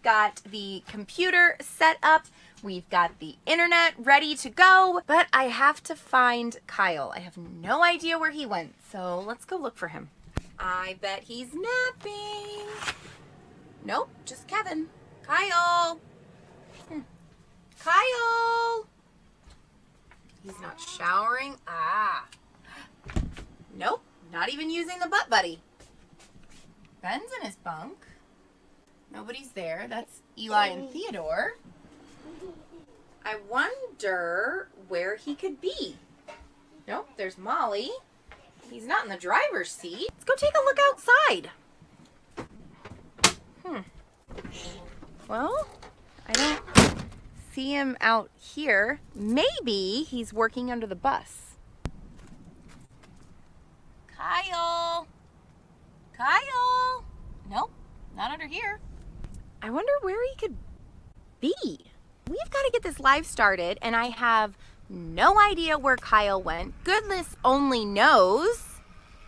got the computer set up. We've got the internet ready to go, but I have to find Kyle. I have no idea where he went, so let's go look for him. I bet he's napping. Nope, just Kevin. Kyle. Kyle. He's not showering. Nope, not even using the butt buddy. Ben's in his bunk. Nobody's there. That's Eli and Theodore. I wonder where he could be. Nope, there's Molly. He's not in the driver's seat. Let's go take a look outside. Well, I don't see him out here. Maybe he's working under the bus. Kyle! Kyle! Nope, not under here. I wonder where he could be. We've got to get this live started, and I have no idea where Kyle went. Goodness only knows.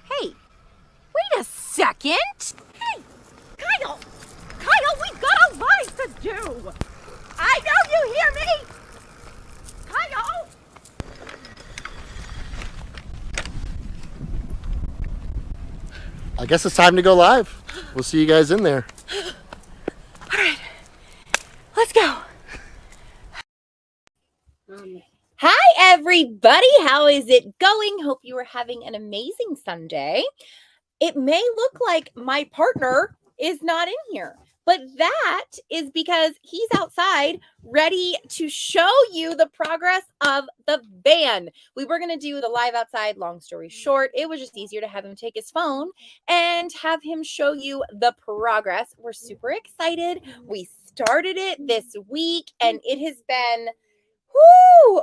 Hey, wait a second. Hey, Kyle! Kyle, we've got a live to do! I know you hear me! Kyle! I guess it's time to go live. We'll see you guys in there. All right, let's go. Hi, everybody. How is it going? Hope you are having an amazing Sunday. It may look like my partner is not in here, but that is because he's outside ready to show you the progress of the van. We were going to do the live outside. Long story short, it was just easier to have him take his phone and have him show you the progress. We're super excited. We started it this week, and it has been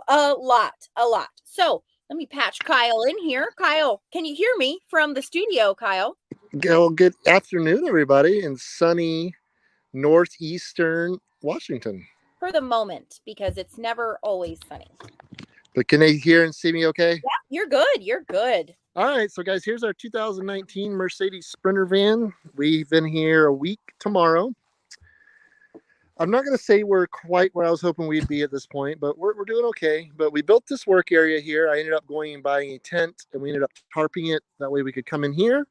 a lot. So let me patch Kyle in here. Kyle, can you hear me from the studio, Kyle? Well, good afternoon, everybody, in sunny northeastern Washington. For the moment, because it's never always sunny. But can they hear and see me okay? Yeah, you're good. You're good. All right, so guys, here's our 2019 Mercedes Sprinter van. We've been here a week tomorrow. I'm not going to say we're quite where I was hoping we'd be at this point, but we're doing okay. But we built this work area here. I ended up going and buying a tent, and we ended up tarping it. That way we could come in here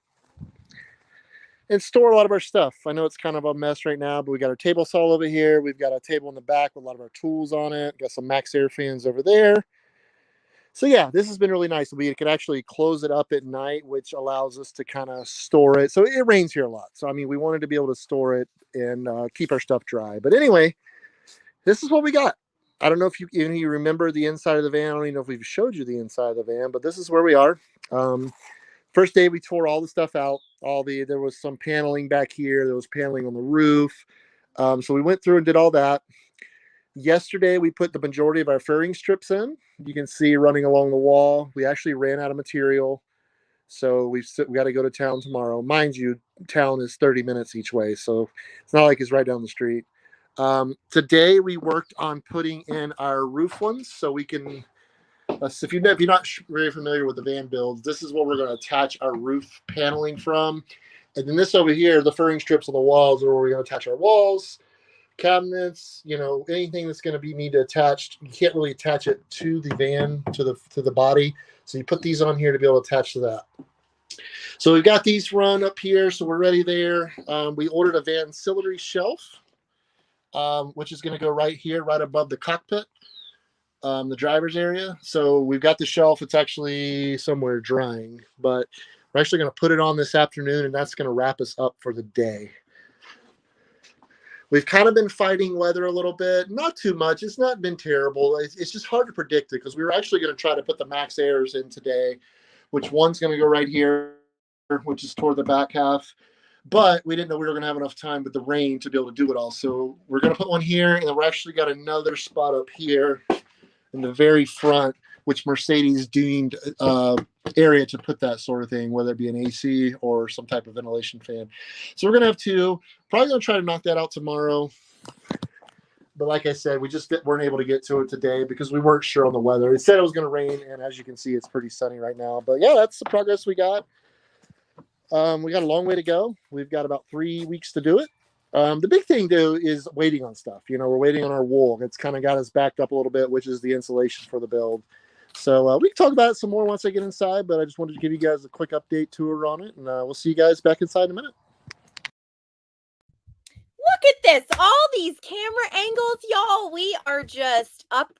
and store a lot of our stuff. I know it's kind of a mess right now, but we got our table saw over here. We've got a table in the back with a lot of our tools on it. Got some Max Air fans over there. So yeah, this has been really nice. We can actually close it up at night, which allows us to kind of store it. So it rains here a lot. So, I mean, we wanted to be able to store it and keep our stuff dry. But anyway, this is what we got. I don't know if you remember the inside of the van. I don't even know if we've showed you the inside of the van, but this is where we are. First day we tore all the stuff out. There was some paneling back here. There was paneling on the roof. So we went through and did all that. Yesterday, we put the majority of our furring strips in. You can see running along the wall. We actually ran out of material, so we got to go to town tomorrow. Mind you, town is 30 minutes each way, so it's not like it's right down the street. Today, we worked on putting in our roof ones, so we can. If you're not very familiar with the van builds, this is where we're going to attach our roof paneling from, and then this over here, the furring strips on the walls, are where we're going to attach our walls. Cabinets, anything that's going to need to attach. You can't really attach it to the van, to the body. So you put these on here to be able to attach to that. So we've got these run up here, so we're ready there. We ordered a van ancillary shelf, which is going to go right here, right above the cockpit, the driver's area. So we've got the shelf. It's actually somewhere drying, but we're actually going to put it on this afternoon, and that's going to wrap us up for the day. We've kind of been fighting weather a little bit, not too much. It's not been terrible. It's just hard to predict it because we were actually going to try to put the Max Airs in today, which one's going to go right here, which is toward the back half. But we didn't know we were going to have enough time with the rain to be able to do it all. So we're going to put one here, and then we're actually got another spot up here in the very front, which Mercedes deemed area to put that sort of thing, whether it be an AC or some type of ventilation fan. So we're going to have two. Probably going to try to knock that out tomorrow. But like I said, we just weren't able to get to it today because we weren't sure on the weather. It said it was going to rain, and as you can see, it's pretty sunny right now. But yeah, that's the progress we got. We got a long way to go. We've got about 3 weeks to do it. The big thing though is waiting on stuff. We're waiting on our wool. It's kind of got us backed up a little bit, which is the insulation for the build. So we can talk about it some more once I get inside, but I just wanted to give you guys a quick update tour on it, and we'll see you guys back inside in a minute. Look at this, all these camera angles, y'all. We are just up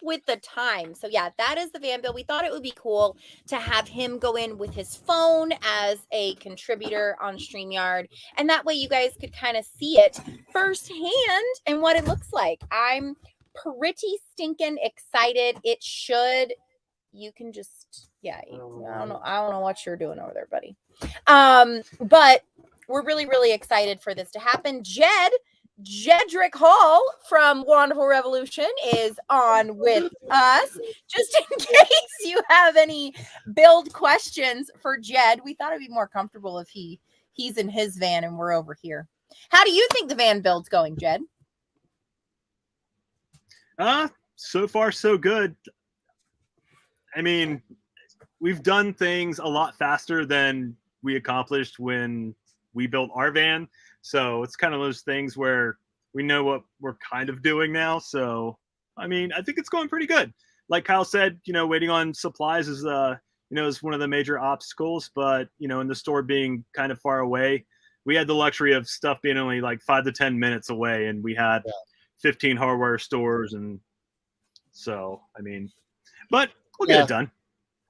with the time. So yeah, that is the van build. We thought it would be cool to have him go in with his phone as a contributor on StreamYard, and that way you guys could kind of see it firsthand and what it looks like. I'm pretty stinking excited. It should, you can just, yeah, I don't know what you're doing over there, buddy. But we're really, really excited for this to happen. Jedrick Hall from Wonderful Revolution is on with us. Just in case you have any build questions for Jed, we thought it'd be more comfortable if he's in his van and we're over here. How do you think the van build's going, Jed? So far so good. I mean, we've done things a lot faster than we accomplished when we built our van. So it's kind of those things where we know what we're kind of doing now. So, I mean, I think it's going pretty good. Like Kyle said, waiting on supplies is, is one of the major obstacles. But, in the store being kind of far away, we had the luxury of stuff being only like 5 to 10 minutes away. And we had 15 hardware stores. And so, I mean, but we'll get it done.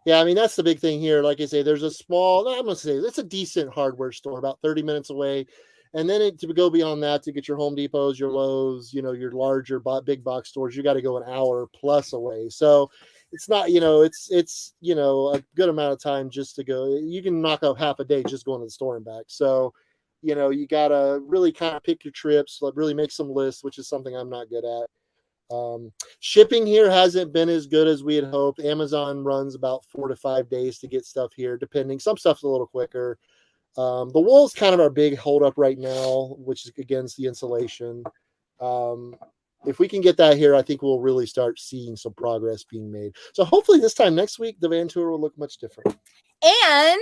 Yeah, I mean, that's the big thing here. Like I say, there's a small, I'm going to say, it's a decent hardware store about 30 minutes away. And then to go beyond that, to get your Home Depots, your Lowe's, your larger big box stores, you got to go an hour plus away. So it's not, it's a good amount of time just to go. You can knock up half a day just going to the store and back. So, you got to really kind of pick your trips, really make some lists, which is something I'm not good at. Shipping here hasn't been as good as we had hoped. Amazon runs about 4 to 5 days to get stuff here, depending. Some stuff's a little quicker. The wool's kind of our big holdup right now, which is against the insulation. If we can get that here, I think we'll really start seeing some progress being made. So hopefully this time next week, the van tour will look much different. And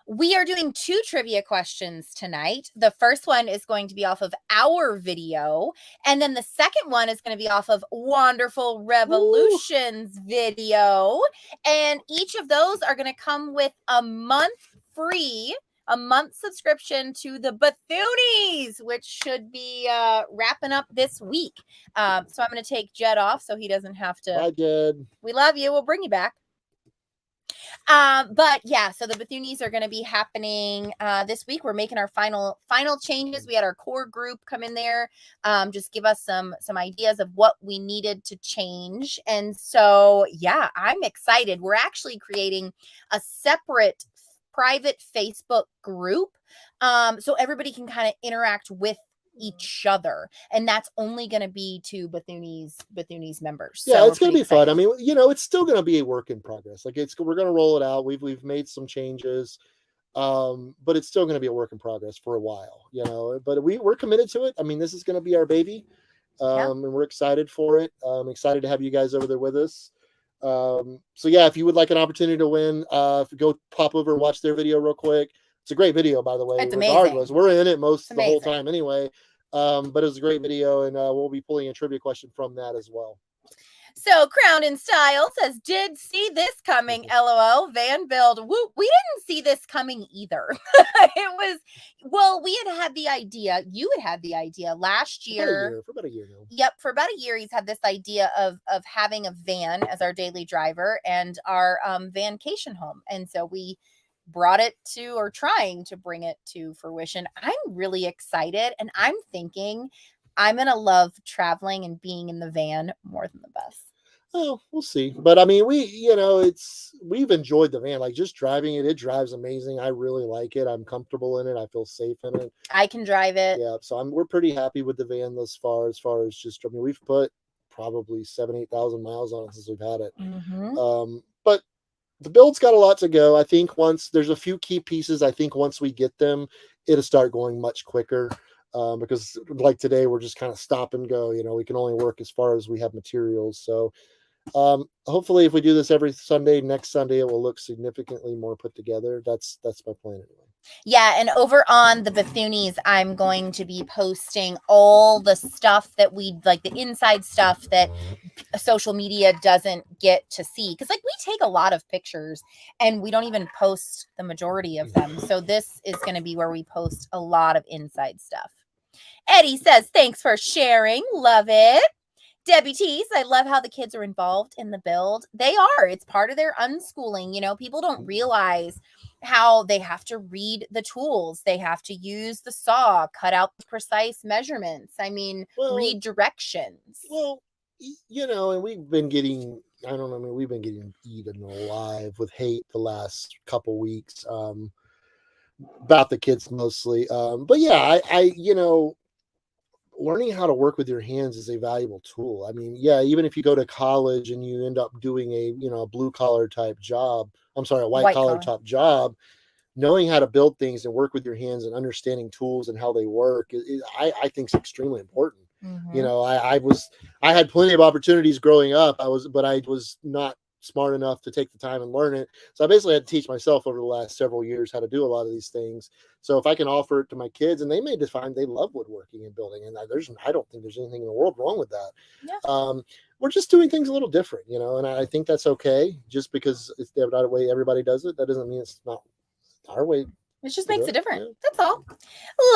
we are doing 2 trivia questions tonight. The first one is going to be off of our video, and then the second one is going to be off of Wonderful Revolution's video. And each of those are going to come with a month subscription to the Bethoonies, which should be wrapping up this week. So I'm going to take Jed off so he doesn't have to. Bye, Jed. We love you. We'll bring you back. But yeah, so the Bethoonies are going to be happening this week. We're making our final changes. We had our core group come in there, just give us some ideas of what we needed to change. And so, yeah, I'm excited. We're actually creating a separate private Facebook group, so everybody can kind of interact with each other, and that's only going to be to Bethoonies members. Yeah, so it's going to be fun. I mean, it's still going to be a work in progress. Like we're going to roll it out. We've made some changes, but it's still going to be a work in progress for a while. But we're committed to it. I mean, this is going to be our baby, and we're excited for it. I'm excited to have you guys over there with us. So yeah, if you would like an opportunity to win, go pop over and watch their video real quick. It's a great video, by the way. It's regardless, amazing. We're in it the whole time anyway. But it was a great video, and we'll be pulling a trivia question from that as well. So Crowned in Style says, did see this coming, LOL, van build. Woo. We didn't see this coming either. We had the idea. You had the idea last year. For about a year now. Yep, for about a year, he's had this idea of having a van as our daily driver and our vancation home. And so we brought it to, or trying to bring it to fruition. I'm really excited, and I'm thinking I'm going to love traveling and being in the van more than the bus. Oh, we'll see. But I mean, we've enjoyed the van, like just driving it. It drives amazing. I really like it. I'm comfortable in it. I feel safe in it. I can drive it. Yeah. So we're pretty happy with the van thus far, as just, I mean, we've put probably 7,000-8,000 miles on it since we've had it. Mm-hmm. But the build's got a lot to go. I think once there's a few key pieces, I think once we get them, it'll start going much quicker. Because like today, we're just kind of stop and go. We can only work as far as we have materials. So hopefully, if we do this every Sunday, next Sunday, it will look significantly more put together. That's my plan anyway. Yeah, and over on the Bethunes, I'm going to be posting all the stuff that we like, the inside stuff that social media doesn't get to see. Because, like, we take a lot of pictures and we don't even post the majority of them. So, this is going to be where we post a lot of inside stuff. Eddie says, thanks for sharing. Love it. Debbie Tees, I love how the kids are involved in the build. They are. It's part of their unschooling. You know, people don't realize how they have to read the tools. They have to use the saw, cut out the precise measurements. I mean, read directions. Well, you know, and we've been getting, I don't know, I mean, we've been getting eaten alive with hate the last couple weeks about the kids mostly. But yeah, you know, learning how to work with your hands is a valuable tool. I mean, yeah, even if you go to college and you end up doing a, you know, a blue collar type job, I'm sorry, a white collar type job, knowing how to build things and work with your hands and understanding tools and how they work, I think is extremely important. You know, I had plenty of opportunities growing up. But I was not smart enough to take the time and learn it. So I basically had to teach myself over the last several years how to do a lot of these things. So if I can offer it to my kids, and they may define they love woodworking and building, and I don't think there's anything in the world wrong with that. Yeah. We're just doing things a little different, you know, and I think that's okay. Just because it's the way everybody does it, that doesn't mean it's not our way. It just makes it different. Yeah. That's all.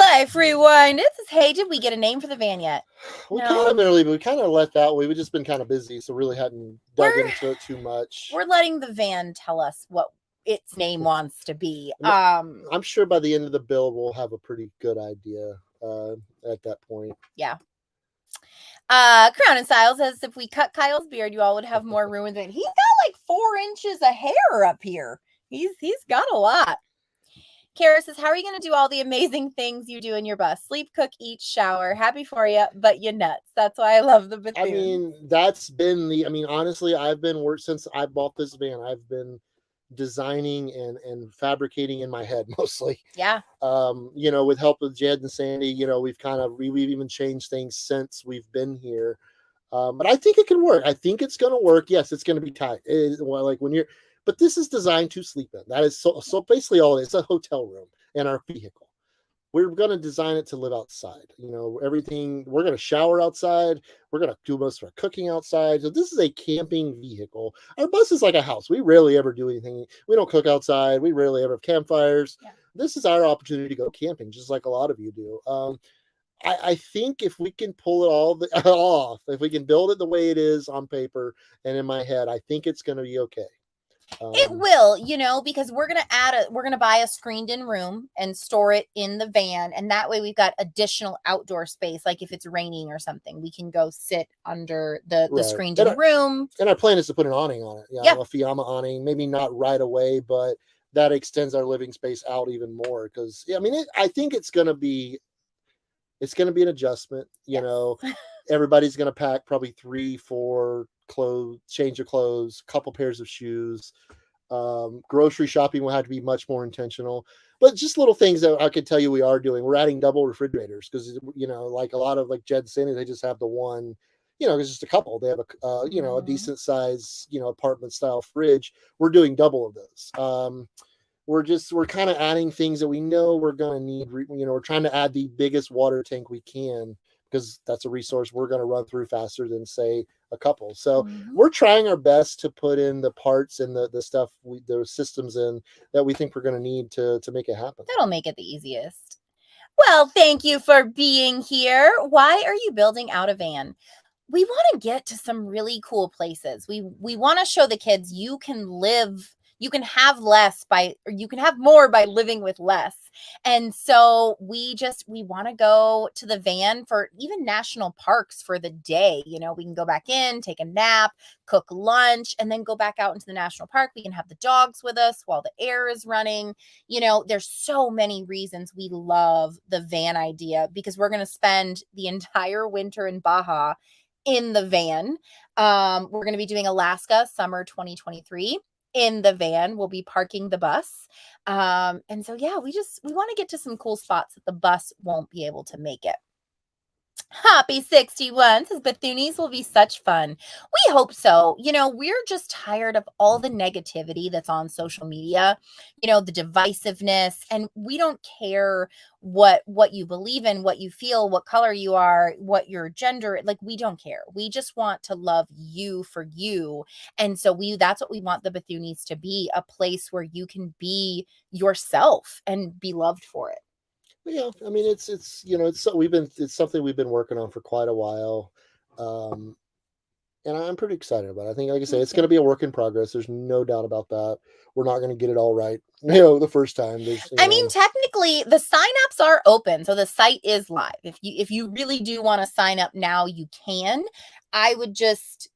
Life Rewind. It says, hey, did we get a name for the van yet? We kind of let that. We've just been kind of busy, so really hadn't dug into it too much. We're letting the van tell us what its name wants to be. I'm sure by the end of the build, we'll have a pretty good idea at that point. Yeah. Crown and Style says, if we cut Kyle's beard, you all would have more room in the van. He's got like 4 inches of hair up here. He's got a lot. Kara says, how are you going to do all the amazing things you do in your bus? Sleep, cook, eat, shower. Happy for you, but you nuts. That's why I love the Bethune. I mean, that's been honestly, I've been since I bought this van. I've been designing and fabricating in my head mostly. Yeah. You know, with help with Jed and Sandy, you know, we've even changed things since we've been here. But I think it can work. I think it's going to work. Yes, it's going to be tight. But this is designed to sleep in. That is so basically all it is. It's a hotel room in our vehicle. We're going to design it to live outside. You know, everything, we're going to shower outside. We're going to do most of our cooking outside. So this is a camping vehicle. Our bus is like a house. We rarely ever do anything. We don't cook outside. We rarely ever have campfires. Yeah. This is our opportunity to go camping, just like a lot of you do. I think if we can pull it all off, if we can build it the way it is on paper and in my head, I think it's going to be okay. It will, you know, because we're going to buy a screened-in room and store it in the van. And that way we've got additional outdoor space. Like if it's raining or something, we can go sit under the screened-in room. And our plan is to put an awning on it. Yeah. A Fiamma awning, maybe not right away, but that extends our living space out even more. Because, I mean, I think it's going to be an adjustment. You know, everybody's going to pack probably 3-4 clothes, change of clothes, couple pairs of shoes. Grocery shopping will have to be much more intentional, but just little things that I could tell you we are doing. We're adding double refrigerators because, you know, like a lot of like Jed Sandy, they just have the one, you know, it's just a couple. They have a, you know, a decent size, you know, apartment style fridge. We're doing double of those. We're kind of adding things that we know we're going to need. You know, we're trying to add the biggest water tank we can because that's a resource we're going to run through faster than, say, a couple. So we're trying our best to put in the parts and the stuff, the systems in that we think we're going to need to make it happen. That'll make it the easiest. Well, thank you for being here. Why are you building out a van? We want to get to some really cool places. We want to show the kids you can have more by living with less. And so we want to go to the van for even national parks for the day. You know, we can go back in, take a nap, cook lunch, and then go back out into the national park. We can have the dogs with us while the air is running. You know, there's so many reasons we love the van idea because we're going to spend the entire winter in Baja in the van. We're going to be doing Alaska summer 2023 in the van. We'll be parking the bus. And so, yeah, we want to get to some cool spots that the bus won't be able to make it. Hoppy 61 says Bethunes will be such fun. We hope so. We're just tired of all the negativity that's on social media, the divisiveness, and we don't care what you believe in, what you feel, what color you are, what your gender, like we don't care. We just want to love you for you. And so that's what we want the Bethunes to be, a place where you can be yourself and be loved for it. Yeah, I mean it's it's something we've been working on for quite a while, and I'm pretty excited about it. I think, like I say, it's going to be a work in progress. There's no doubt about that. We're not going to get it all right, the first time. I mean, technically, the signups are open, so the site is live. If you really do want to sign up now, you can. I would just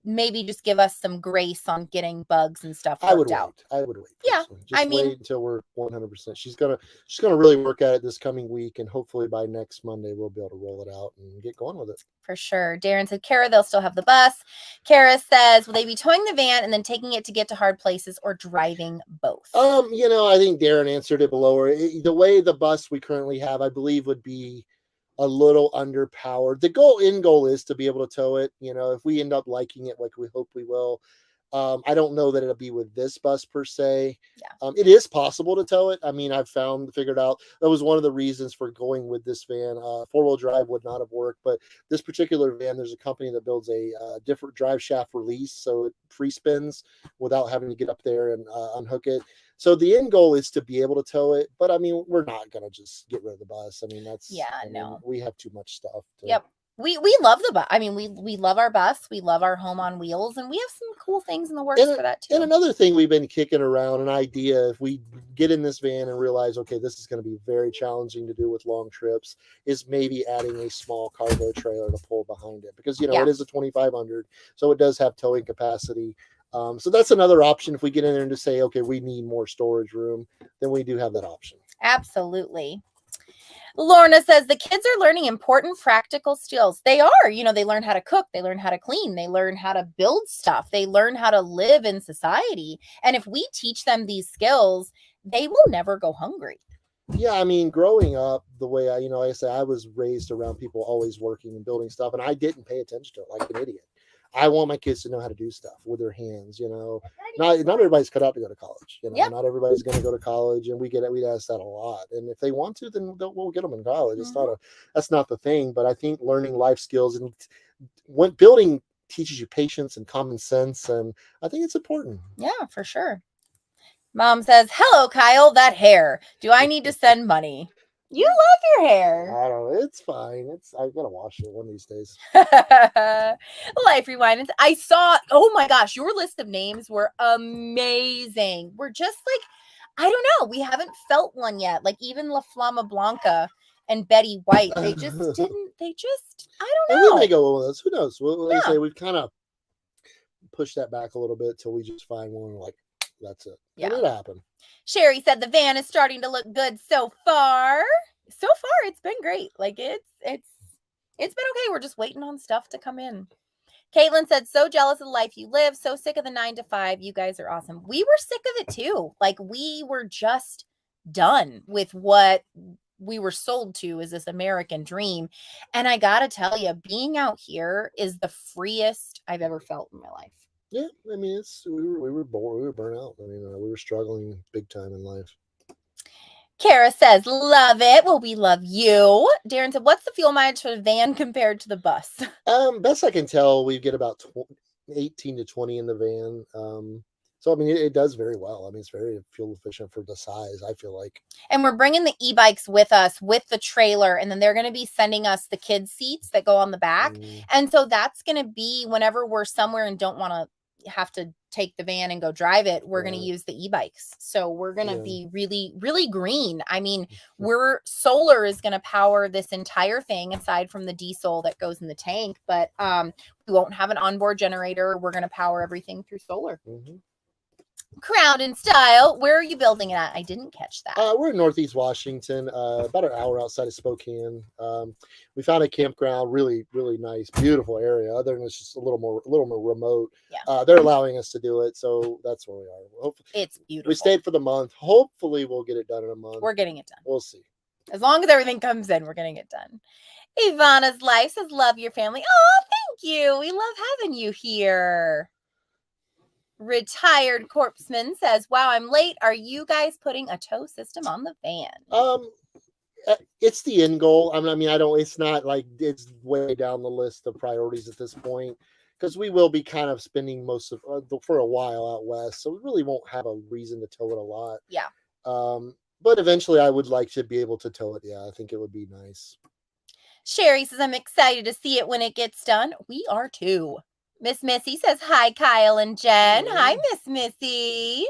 maybe just give us some grace on getting bugs and stuff worked out. I would wait. Yeah, just wait until we're 100%. She's gonna really work at it this coming week, and hopefully by next Monday we'll be able to roll it out and get going with it. For sure. Darren said, Kara, they'll still have the bus. Kara says, will they be towing the van and then taking it to get to hard places, or driving both? I think Darren answered it below her. The way the bus we currently have, I believe, would be a little underpowered. The goal is to be able to tow it. If we end up liking it like we hope we will, I don't know that it'll be with this bus per se. Yeah. It is possible to tow it. I mean, I've figured out that was one of the reasons for going with this van. 4-wheel drive would not have worked, but this particular van, there's a company that builds a different drive shaft release, so it free spins without having to get up there and unhook it. So the end goal is to be able to tow it, but I mean, we're not going to just get rid of the bus. I mean, no. We have too much stuff. Yep. We love the bus. I mean, we love our bus. We love our home on wheels, and we have some cool things in the works for that too. And another thing we've been kicking around, an idea, if we get in this van and realize, okay, this is going to be very challenging to do with long trips, is maybe adding a small cargo trailer to pull behind it, because it is a 2500, so it does have towing capacity. So that's another option. If we get in there and just say, okay, we need more storage room, then we do have that option. Absolutely. Lorna says the kids are learning important practical skills. They are, they learn how to cook, they learn how to clean, they learn how to build stuff, they learn how to live in society. And if we teach them these skills, they will never go hungry. Yeah, I mean, growing up the way I say, I was raised around people always working and building stuff, and I didn't pay attention to it like an idiot. I want my kids to know how to do stuff with their hands. Not everybody's cut out to go to college. Not everybody's going to go to college, and we ask that a lot. And if they want to, then we'll get them in college. Mm-hmm. That's not the thing. But I think learning life skills and when building teaches you patience and common sense, and I think it's important. Yeah, for sure. Mom says, "Hello, Kyle. That hair. Do I need to send money?" You love your hair. I don't know. It's fine. I'm going to wash it one of these days. Life Rewind. I saw, oh my gosh, your list of names were amazing. We're just like, I don't know. We haven't felt one yet. Like even La Flama Blanca and Betty White. They just didn't, I don't know. And we may go with those. Who knows? Like I say, we've kind of pushed that back a little bit till we just find one like, that's it. Yeah. And it happened. Sherry said the van is starting to look good so far. So far, it's been great. Like it's been okay. We're just waiting on stuff to come in. Caitlin said, so jealous of the life you live. So sick of the 9 to 5. You guys are awesome. We were sick of it too. Like we were just done with what we were sold to as this American dream. And I got to tell you, being out here is the freest I've ever felt in my life. Yeah, I mean, we were bored, we were burnt out. I mean, we were struggling big time in life. Kara says, love it. Well, we love you. Darren said, what's the fuel mileage for the van compared to the bus? Best I can tell, we get about 18 to 20 in the van. So, I mean, it does very well. I mean, it's very fuel efficient for the size, I feel like. And we're bringing the e-bikes with us with the trailer. And then they're going to be sending us the kids' seats that go on the back. And so that's going to be whenever we're somewhere and don't want to have to take the van and go drive it, we're going to use the e-bikes. So we're going to be really, really green. I mean, solar is going to power this entire thing aside from the diesel that goes in the tank, but we won't have an onboard generator. We're going to power everything through solar. Crowd and Style, where are you building it at? I didn't catch that. We're in Northeast Washington, about an hour outside of Spokane. We found a campground, really, really nice, beautiful area. Other than it's just a little more remote. Yeah. They're allowing us to do it, so that's where we are. Hopefully, it's beautiful. We stayed for the month. Hopefully, we'll get it done in a month. We're getting it done. We'll see. As long as everything comes in, we're getting it done. Ivana's Life says, love your family. Oh, thank you. We love having you here. Retired Corpseman says, wow, I'm late. Are you guys putting a tow system on the van? It's the end goal. I mean, it's not like it's way down the list of priorities at this point, because we will be kind of spending most of for a while out west, so we really won't have a reason to tow it a lot. Yeah. But eventually I would like to be able to tow it. Yeah, I think it would be nice. Sherry says, I'm excited to see it when it gets done. We are too. Miss Missy says, hi, Kyle and Jen. Hi, Miss Missy.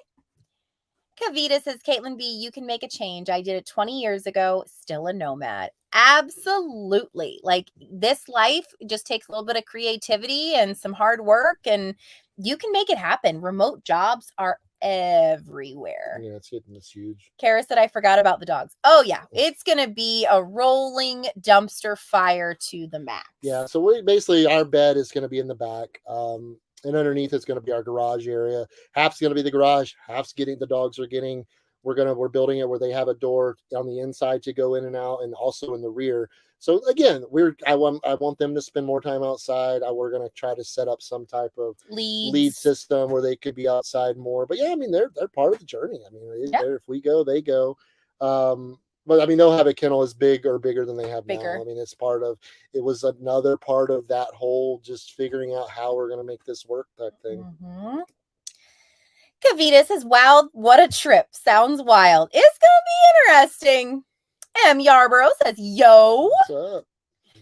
Kavita says, Caitlin B, you can make a change. I did it 20 years ago, still a nomad. Absolutely. Like, this life just takes a little bit of creativity and some hard work, and you can make it happen. Remote jobs are everywhere. Yeah, it's huge. Kara said, I forgot about the dogs. Oh, yeah. It's going to be a rolling dumpster fire to the max. Yeah, so basically our bed is going to be in the back. And underneath it's going to be our garage area. Half's going to be the garage, half's the dogs are getting. We're building it where they have a door on the inside to go in and out, and also in the rear. So again, I want them to spend more time outside. We're going to try to set up some type of lead system where they could be outside more. But yeah, I mean, they're part of the journey. I mean, if we go, they go. But I mean, they'll have a kennel as big or bigger than they have now. I mean, it was another part of that whole just figuring out how we're going to make this work type thing. Mm-hmm. Kavita says, wow, what a trip. Sounds wild. It's going to be interesting. M. Yarborough says, yo. What's up?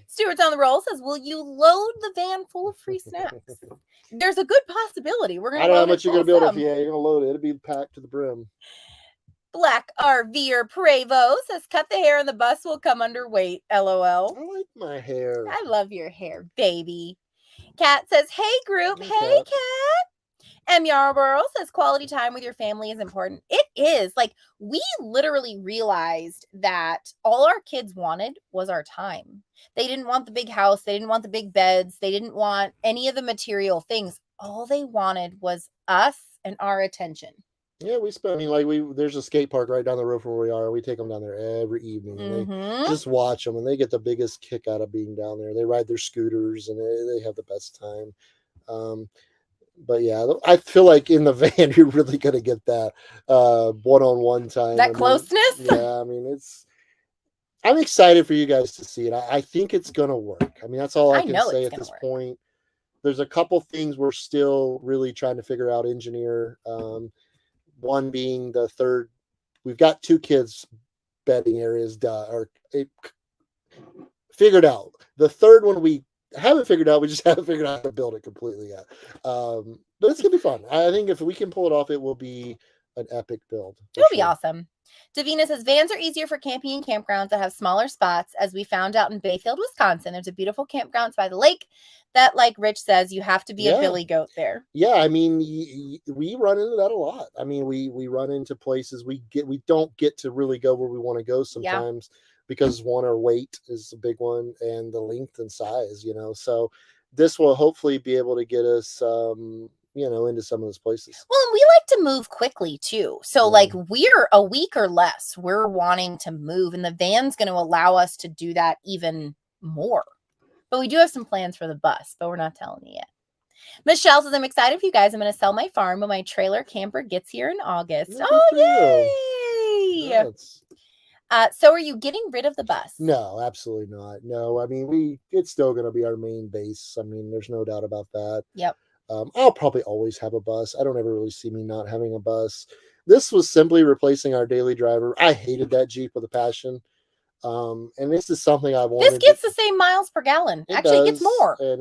Stewart's on the roll says, will you load the van full of free snacks? There's a good possibility. We're going to I don't know how much you're going to be able to. Yeah, you're going to load it. It'll be packed to the brim. Black RVer Prevo says, cut the hair on the bus will come underweight. LOL. I like my hair. I love your hair, baby. Kat says, hey, group. Hey, Kat. M. Yarborough says, quality time with your family is important. It is. Like, we literally realized that all our kids wanted was our time. They didn't want the big house. They didn't want the big beds. They didn't want any of the material things. All they wanted was us and our attention. Yeah, there's a skate park right down the road from where we are. We take them down there every evening. And they just watch them, and they get the biggest kick out of being down there. They ride their scooters, and they have the best time. But yeah, I feel like in the van, you're really going to get that one-on-one time. That closeness? Yeah, I mean, I'm excited for you guys to see it. I think it's going to work. I mean, that's all I can say at this point. There's a couple things we're still really trying to figure out, engineer. One being the third, we've got 2 kids bedding areas figured out. The third one we haven't figured out. We just haven't figured out how to build it completely yet. But it's gonna be fun. I think if we can pull it off, it will be an epic build. It'll be awesome. Davina says, vans are easier for camping and campgrounds that have smaller spots. As we found out in Bayfield, Wisconsin, there's a beautiful campground by the lake that, like Rich says, you have to be a billy goat there. Yeah, I mean, we run into that a lot. I mean, we run into places we don't get to really go where we want to go sometimes. Yeah. Because one, our weight is a big one, and the length and size, so this will hopefully be able to get us, into some of those places. Well, and we like to move quickly too. So like we're a week or less, we're wanting to move, and the van's going to allow us to do that even more. But we do have some plans for the bus, but we're not telling you yet. Michelle says, I'm excited for you guys. I'm going to sell my farm when my trailer camper gets here in August. Yay! So are you getting rid of the bus? No, absolutely not. No, I mean, it's still going to be our main base. I mean, there's no doubt about that. Yep. I'll probably always have a bus. I don't ever really see me not having a bus. This was simply replacing our daily driver. I hated that Jeep with a passion. And this is something I wanted. This gets the same miles per gallon. Actually, it gets more. And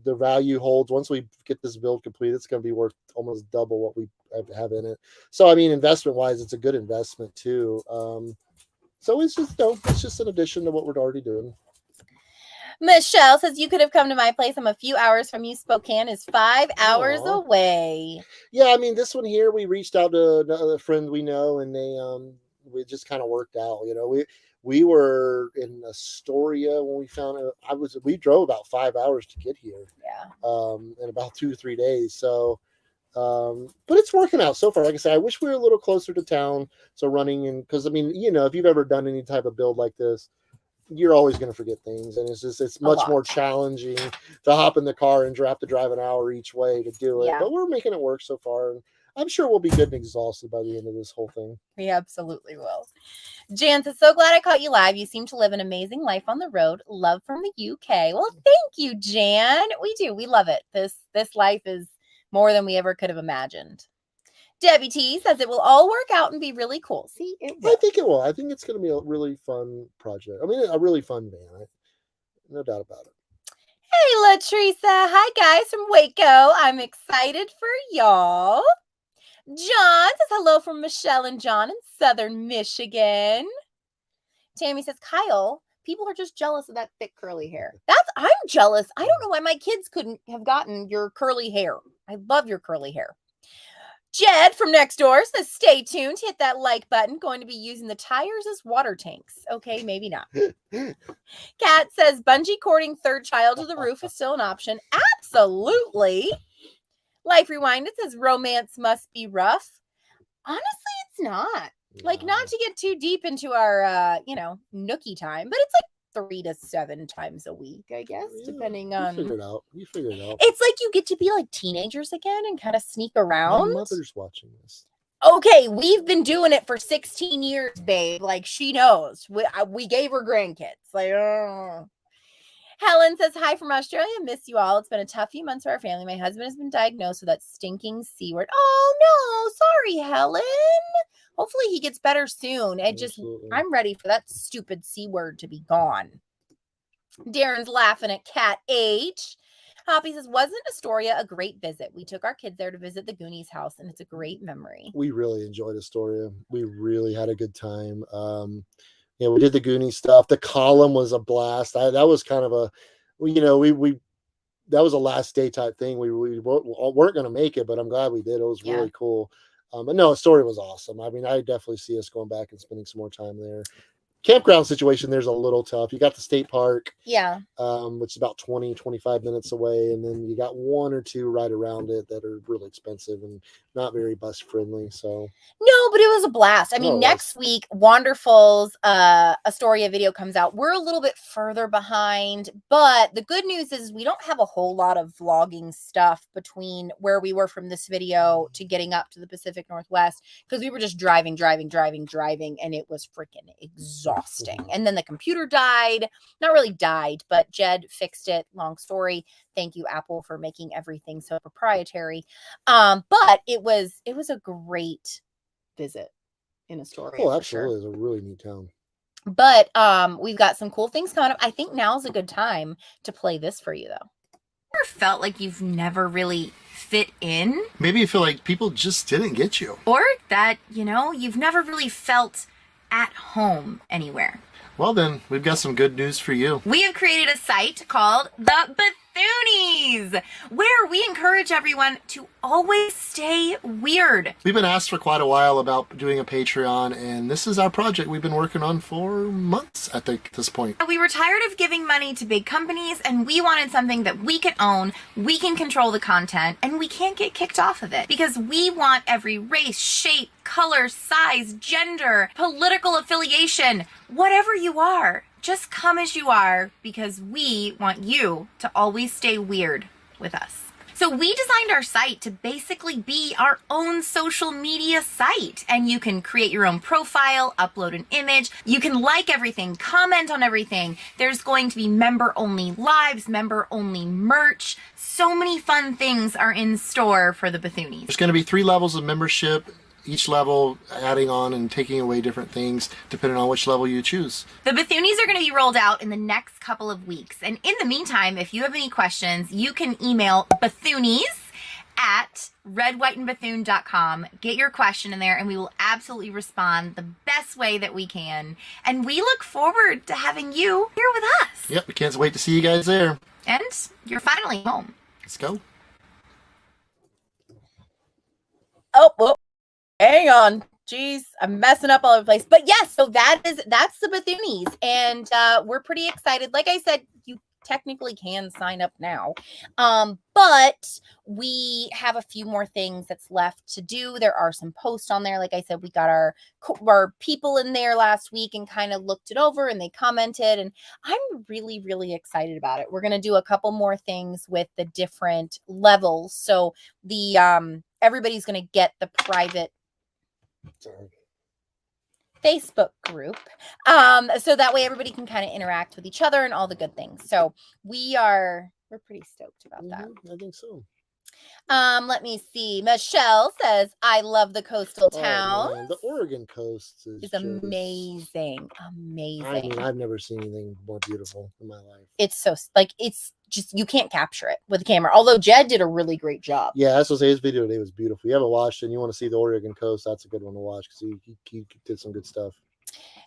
the value holds. Once we get this build complete, it's going to be worth almost double what we have in it. So, I mean, investment wise, it's a good investment too. So it's just an addition to what we're already doing. Michelle says, you could have come to my place. I'm a few hours from you. Spokane is 5 hours away. Yeah, I mean, this one here, we reached out to another friend we know, and we just kind of worked out. We were in Astoria when we found it. We drove about 5 hours to get here. Yeah. In about 2 or 3 days. So, but it's working out so far. Like I said, I wish we were a little closer to town. So running in, because I mean, if you've ever done any type of build like this, you're always going to forget things, and it's much more challenging to hop in the car and have to drive an hour each way to do it. Yeah. But we're making it work so far, and I'm sure we'll be good and exhausted by the end of this whole thing. We absolutely will. Jan says, so glad I caught you live. You seem to live an amazing life on the road. Love from the UK. Well, thank you, Jan. We do. We love it. This life is more than we ever could have imagined. Debbie T says it will all work out and be really cool. See, it will. I think it will. I think it's going to be a really fun project. I mean, a really fun van. No doubt about it. Hey, Latricia. Hi, guys from Waco. I'm excited for y'all. John says hello from Michelle and John in Southern Michigan. Tammy says, Kyle, people are just jealous of that thick curly hair. I'm jealous. I don't know why my kids couldn't have gotten your curly hair. I love your curly hair. Jed from next door says, stay tuned. Hit that like button. Going to be using the tires as water tanks. Okay, maybe not. Kat says, bungee cording third child to the roof is still an option. Absolutely. Life Rewind, it says, romance must be rough. Honestly, it's not. Like, not to get too deep into our, nookie time, but it's like 3 to 7 times a week, I guess, depending on. You figure it out. It's like you get to be like teenagers again and kind of sneak around. My mother's watching this. Okay, we've been doing it for 16 years, babe. Like, she knows. We gave her grandkids. Like, Helen says, hi from Australia. Miss you all. It's been a tough few months for our family. My husband has been diagnosed with that stinking C word. Oh, no. Sorry, Helen. Hopefully he gets better soon. I'm ready for that stupid C word to be gone. Darren's laughing at Cat H. Hoppy says, wasn't Astoria a great visit? We took our kids there to visit the Goonies house, and it's a great memory. We really enjoyed Astoria. We really had a good time. We did the Goonies stuff. The column was a blast. That was kind of a, that was a last day type thing. We weren't going to make it, but I'm glad we did. It was really cool. But no, Astoria was awesome. I mean, I definitely see us going back and spending some more time there. Campground situation, there's a little tough. You got the state park, which is about 20-25 minutes away, and then you got 1 or 2 right around it that are really expensive and not very bus friendly. So no, but it was a blast. I mean, next week, Wanderful's Astoria video comes out. We're a little bit further behind, but the good news is we don't have a whole lot of vlogging stuff between where we were from this video to getting up to the Pacific Northwest, because we were just driving, and it was freaking exhausting. And then the computer died. Not really died, but Jed fixed it. Long story. Thank you, Apple, for making everything so proprietary. But it was a great visit in Astoria. Oh, absolutely. It's a really neat town. But we've got some cool things coming up. I think now's a good time to play this for you, though. Ever felt like you've never really fit in? Maybe you feel like people just didn't get you. Or that, you've never really felt at home anywhere. Well, then, we've got some good news for you. We have created a site called The Bethoonies, where we encourage everyone to always stay weird. We've been asked for quite a while about doing a Patreon, and this is our project we've been working on for months at this point. We were tired of giving money to big companies, and we wanted something that we could own, we can control the content, and we can't get kicked off of it. Because we want every race, shape, color, size, gender, political affiliation, whatever you are, just come as you are, because we want you to always stay weird with us. So we designed our site to basically be our own social media site, and you can create your own profile, upload an image, you can like everything, comment on everything. There's going to be member-only lives, member-only merch. So many fun things are in store for the Bethoonies. There's going to be 3 levels of membership, each level adding on and taking away different things depending on which level you choose. The Bethoonies are going to be rolled out in the next couple of weeks. And in the meantime, if you have any questions, you can email bethoonies@redwhiteandbethune.com. Get your question in there and we will absolutely respond the best way that we can. And we look forward to having you here with us. Yep, we can't wait to see you guys there. And you're finally home. Let's go. Oh, well. Hang on. Jeez, I'm messing up all over the place. But yes, so that's the Bethoonies. And we're pretty excited. Like I said, you technically can sign up now. But we have a few more things that's left to do. There are some posts on there. Like I said, we got our people in there last week and kind of looked it over, and they commented, and I'm really, really excited about it. We're going to do a couple more things with the different levels. So the everybody's going to get the private Facebook group. So that way everybody can kind of interact with each other and all the good things. So we're pretty stoked about that. I think so. Let me see. Michelle says, I love the coastal town. Oh, the Oregon coast is amazing. Amazing. I mean, I've never seen anything more beautiful in my life. It's so, like, it's just, you can't capture it with a camera. Although Jed did a really great job. Yeah, that's what I say. His video today was beautiful. You haven't watched it and you want to see the Oregon coast, that's a good one to watch because he did some good stuff.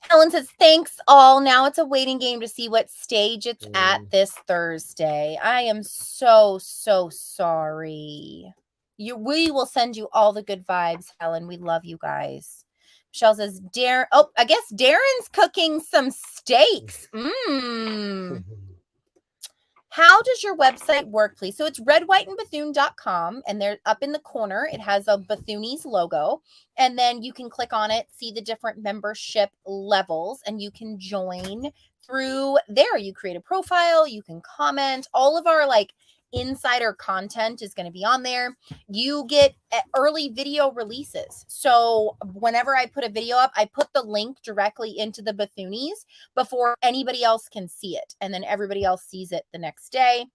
Helen says, thanks all. Now it's a waiting game to see what stage it's at this Thursday. I am so, so sorry. We will send you all the good vibes, Helen. We love you guys. Michelle says, I guess Darren's cooking some steaks. How does your website work, please? So it's redwhiteandbethune.com, and they're up in the corner. It has a Bethunes logo, and then you can click on it, see the different membership levels, and you can join through there. You create a profile, you can comment. All of our like insider content is going to be on there. You get early video releases. So whenever I put a video up, I put the link directly into the Bethunes before anybody else can see it. And then everybody else sees it the next day.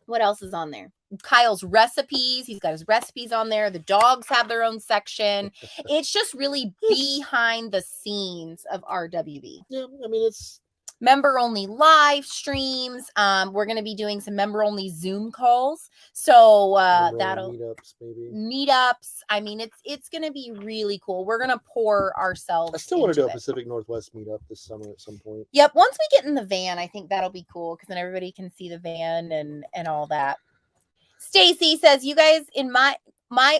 What else is on there? Kyle's recipes. He's got his recipes on there. The dogs have their own section. It's just really behind the scenes of RWB. Yeah, I mean, it's member only live streams. We're going to be doing some member only Zoom calls. So that'll meetups. I mean, it's going to be really cool. We're going to pour ourselves. I still want to do a Pacific Northwest meetup this summer at some point. Yep. Once we get in the van, I think that'll be cool because then everybody can see the van and all that. Stacy says, you guys in my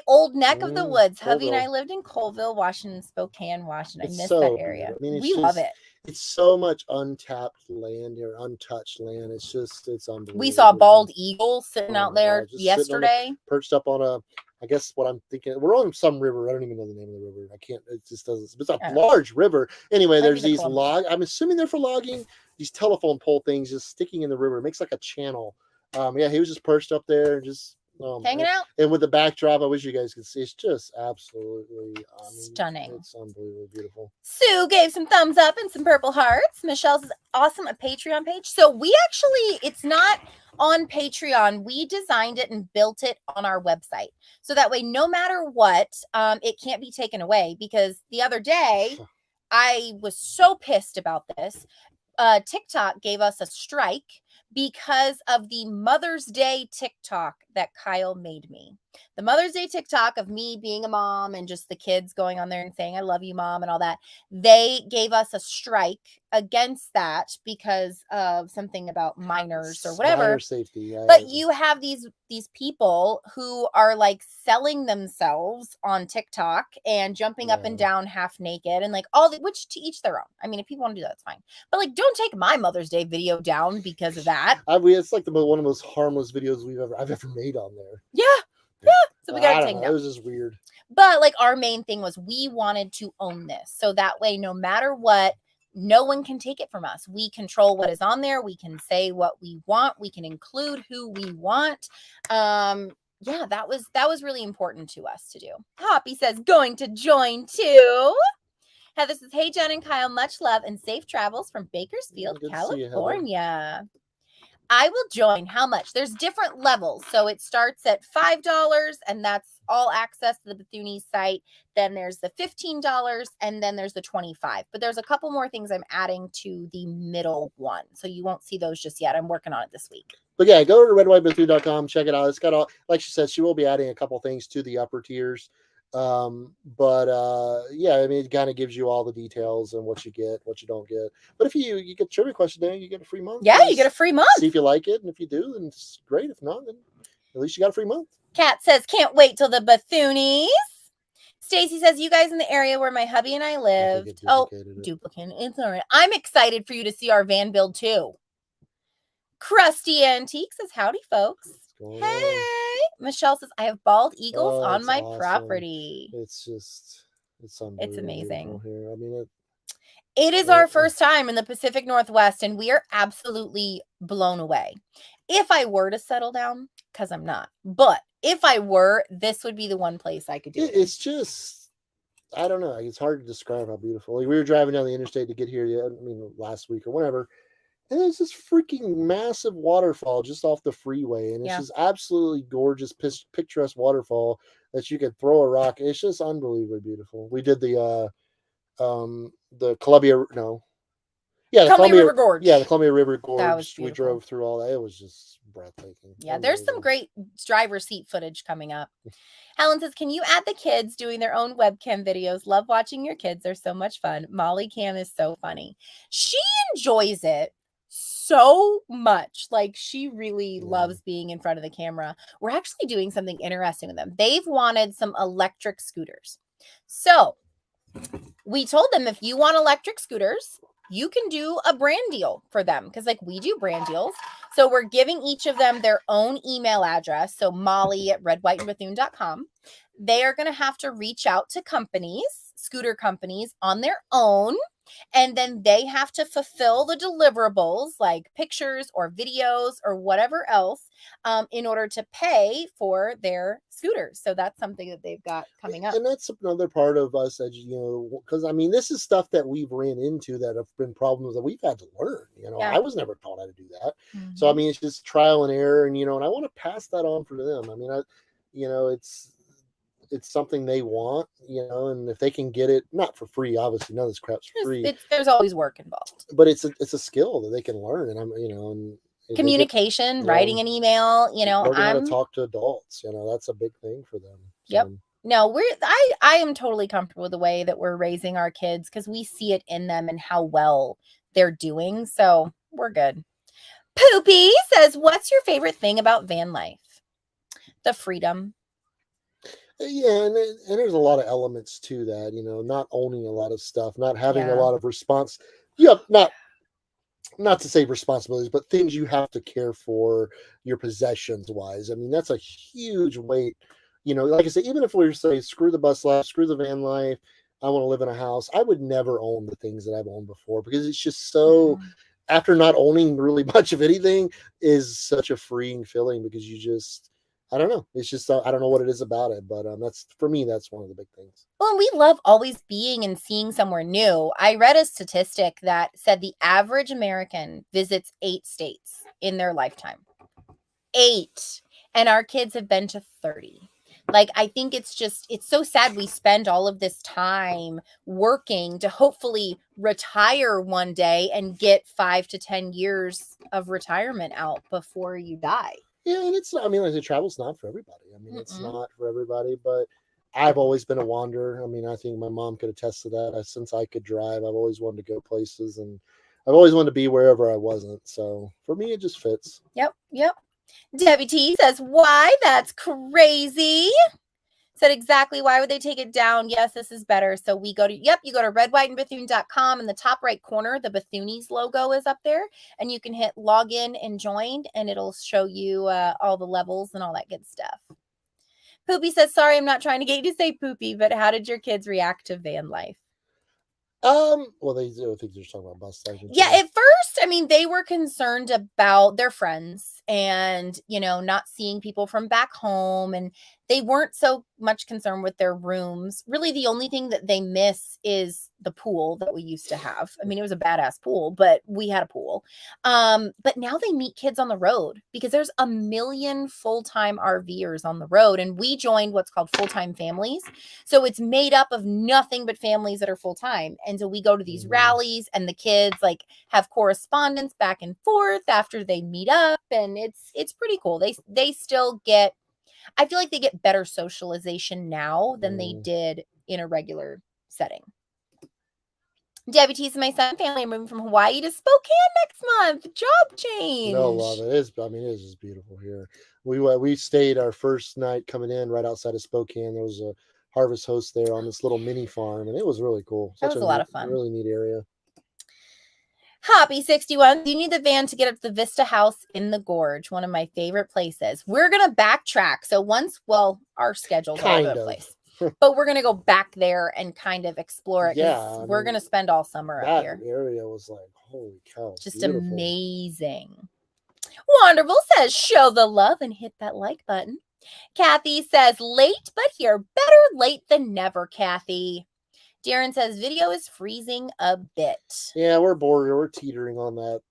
old neck of the woods. Hubby and I lived in Colville, Washington, Spokane, Washington. I miss that area. I mean, we love it. It's so much untapped land or untouched land. It's unbelievable. We saw a bald eagle sitting out there yesterday. Perched up on I guess what I'm thinking, we're on some river. I don't even know the name of the river. I can't, it just doesn't, it's a large river. Anyway, there's these I'm assuming they're for logging, these telephone pole things just sticking in the river. It makes like a channel. Yeah, he was just perched up there and just hanging out. And with the backdrop, I wish you guys could see. It's just absolutely stunning. It's unbelievably beautiful. Sue gave some thumbs up and some purple hearts. Michelle says, awesome, a Patreon page. So we actually, it's not on Patreon. We designed it and built it on our website. So that way, no matter what, it can't be taken away. Because the other day, I was so pissed about this. TikTok gave us a strike because of the Mother's Day TikTok that Kyle made me. The Mother's Day TikTok of me being a mom and just the kids going on there and saying, I love you, Mom, and all that. They gave us a strike against that because of something about minors or whatever. Minor safety, yeah. But you have these people who are like selling themselves on TikTok and jumping up and down half naked and like which to each their own. I mean, if people want to do that, it's fine. But like, don't take my Mother's Day video down because of that. It's like one of the most harmless videos I've ever made on there. Yeah. So we got to take that. It was just weird. But like our main thing was we wanted to own this. So that way, no matter what, no one can take it from us. We control what is on there. We can say what we want. We can include who we want. Yeah, that was really important to us to do. Hoppy says, going to join too. Heather says, hey, Jen and Kyle, much love and safe travels from Bakersfield, California. I will join. How much? There's different levels. So it starts at $5 and that's all access to the Bethunes site. Then there's the $15 and then there's the $25. But there's a couple more things I'm adding to the middle one. So you won't see those just yet. I'm working on it this week. But yeah, go to redwhitebethune.com, check it out. It's got all, like she said, she will be adding a couple things to the upper tiers. Yeah, I mean, it kind of gives you all the details and what you get, what you don't get. But if you get trivia question day, you get a free month. Yeah, you get a free month. See if you like it, and if you do, then it's great. If not, then at least you got a free month. Kat says, can't wait till the Bethunes. Stacy says, you guys in the area where my hubby and I lived. Duplicate. It's all right. I'm excited for you to see our van build too. Krusty Antique says, howdy, folks. What's going Hey. on? Michelle says, I have bald eagles Oh, on it's my awesome. property. It's just, it's It's unbelievable amazing. beautiful here. I mean, It is our first time in the Pacific Northwest, and we are absolutely blown away. If I were to settle down, because I'm not, but if I were, this would be the one place I could do it in. it's just, I don't know. It's hard to describe how beautiful. Like, we were driving down the interstate to get here. I mean, last week or whatever, and there's this freaking massive waterfall just off the freeway, and it's Yeah. just absolutely gorgeous, picturesque waterfall that you could throw a rock. It's just unbelievably beautiful. We did the Columbia, no, yeah, the Columbia River Gorge. Yeah, the Columbia River That was Gorge. We beautiful. drove through all that. It was just breathtaking. Yeah, there's some great driver seat footage coming up. Helen says, can you add the kids doing their own webcam videos? Love watching your kids. They're so much fun. Molly Cam is so funny. She enjoys it so much. Like, she really loves being in front of the camera. We're actually doing something interesting with them. They've wanted some electric scooters. So we told them, if you want electric scooters, you can do a brand deal for them, because like we do brand deals. So we're giving each of them their own email address. So Molly at redwhiteandbethune.com. They are going to have to reach out to companies, scooter companies, on their own. And then they have to fulfill the deliverables, like pictures or videos or whatever else, in order to pay for their scooters. So that's something that they've got coming up. And that's another part of us, because I mean, this is stuff that we've ran into that have been problems that we've had to learn. I was never taught how to do that. Mm-hmm. So I mean, it's just trial and error, and and I want to pass that on for them. I mean, it's something they want, and if they can get it, not for free, obviously none of this crap's free. There's always work involved, but it's a skill that they can learn, and and communication, writing an email, learning how to talk to adults, that's a big thing for them. Yep. No, I am totally comfortable with the way that we're raising our kids, because we see it in them and how well they're doing. So we're good. Poopy says, what's your favorite thing about van life? The freedom. Yeah, and there's a lot of elements to that, not owning a lot of stuff, not having a lot of response. Yeah, not to say responsibilities, but things you have to care for your possessions wise. I mean, that's a huge weight. Like I said, even if we were to say, screw the bus life, screw the van life, I want to live in a house, I would never own the things that I've owned before, because it's just so, after not owning really much of anything, is such a freeing feeling, because you just, I don't know. It's just, I don't know what it is about it, but that's, for me, that's one of the big things. Well, we love always being and seeing somewhere new. I read a statistic that said the average American visits 8 states in their lifetime. 8. And our kids have been to 30. Like, I think it's so sad we spend all of this time working to hopefully retire one day and get 5 to 10 years of retirement out before you die. Yeah, and it's, I mean, like, the travel's not for everybody. I mean, it's not for everybody, but I've always been a wanderer. I mean, I think my mom could attest to that. Since I could drive, I've always wanted to go places, and I've always wanted to be wherever I wasn't. So for me, it just fits. Yep. Debbie T says, why? That's crazy. Said, exactly, why would they take it down? Yes, this is better. So you go to redwhiteandbethune.com. In the top right corner, the Bethunes logo is up there, and you can hit login and join, and it'll show you all the levels and all that good stuff. Poopy says, sorry, I'm not trying to get you to say poopy, but how did your kids react to van life? Well, I think they're talking about bus life. Yeah, at first, I mean, they were concerned about their friends and, not seeing people from back home, and they weren't so much concerned with their rooms. Really, the only thing that they miss is the pool that we used to have. I mean, it was a badass pool, but we had a pool. But now they meet kids on the road, because there's a million full-time RVers on the road, and we joined what's called full-time families. So it's made up of nothing but families that are full-time. And so we go to these rallies, and the kids like have correspondence back and forth after they meet up, and it's pretty cool. They still get, I feel like they get better socialization now than they did in a regular setting. Debbie T's and my son family are moving from Hawaii to Spokane next month. Job change. No, love it. It is just beautiful here. We stayed our first night coming in right outside of Spokane. There was a harvest host there on this little mini farm, and it was really cool. That was a lot of fun. Really neat area. Hoppy61, you need the van to get up to the Vista House in the Gorge, one of my favorite places. We're going to backtrack. So our schedule's all over the place. But we're going to go back there and kind of explore it because we're going to spend all summer up here. That area was like, holy cow. Just beautiful. Amazing. Wonderful says, show the love and hit that like button. Kathy says, late but here. Better late than never, Kathy. Darren says, video is freezing a bit. Yeah, we're bored. We're teetering on that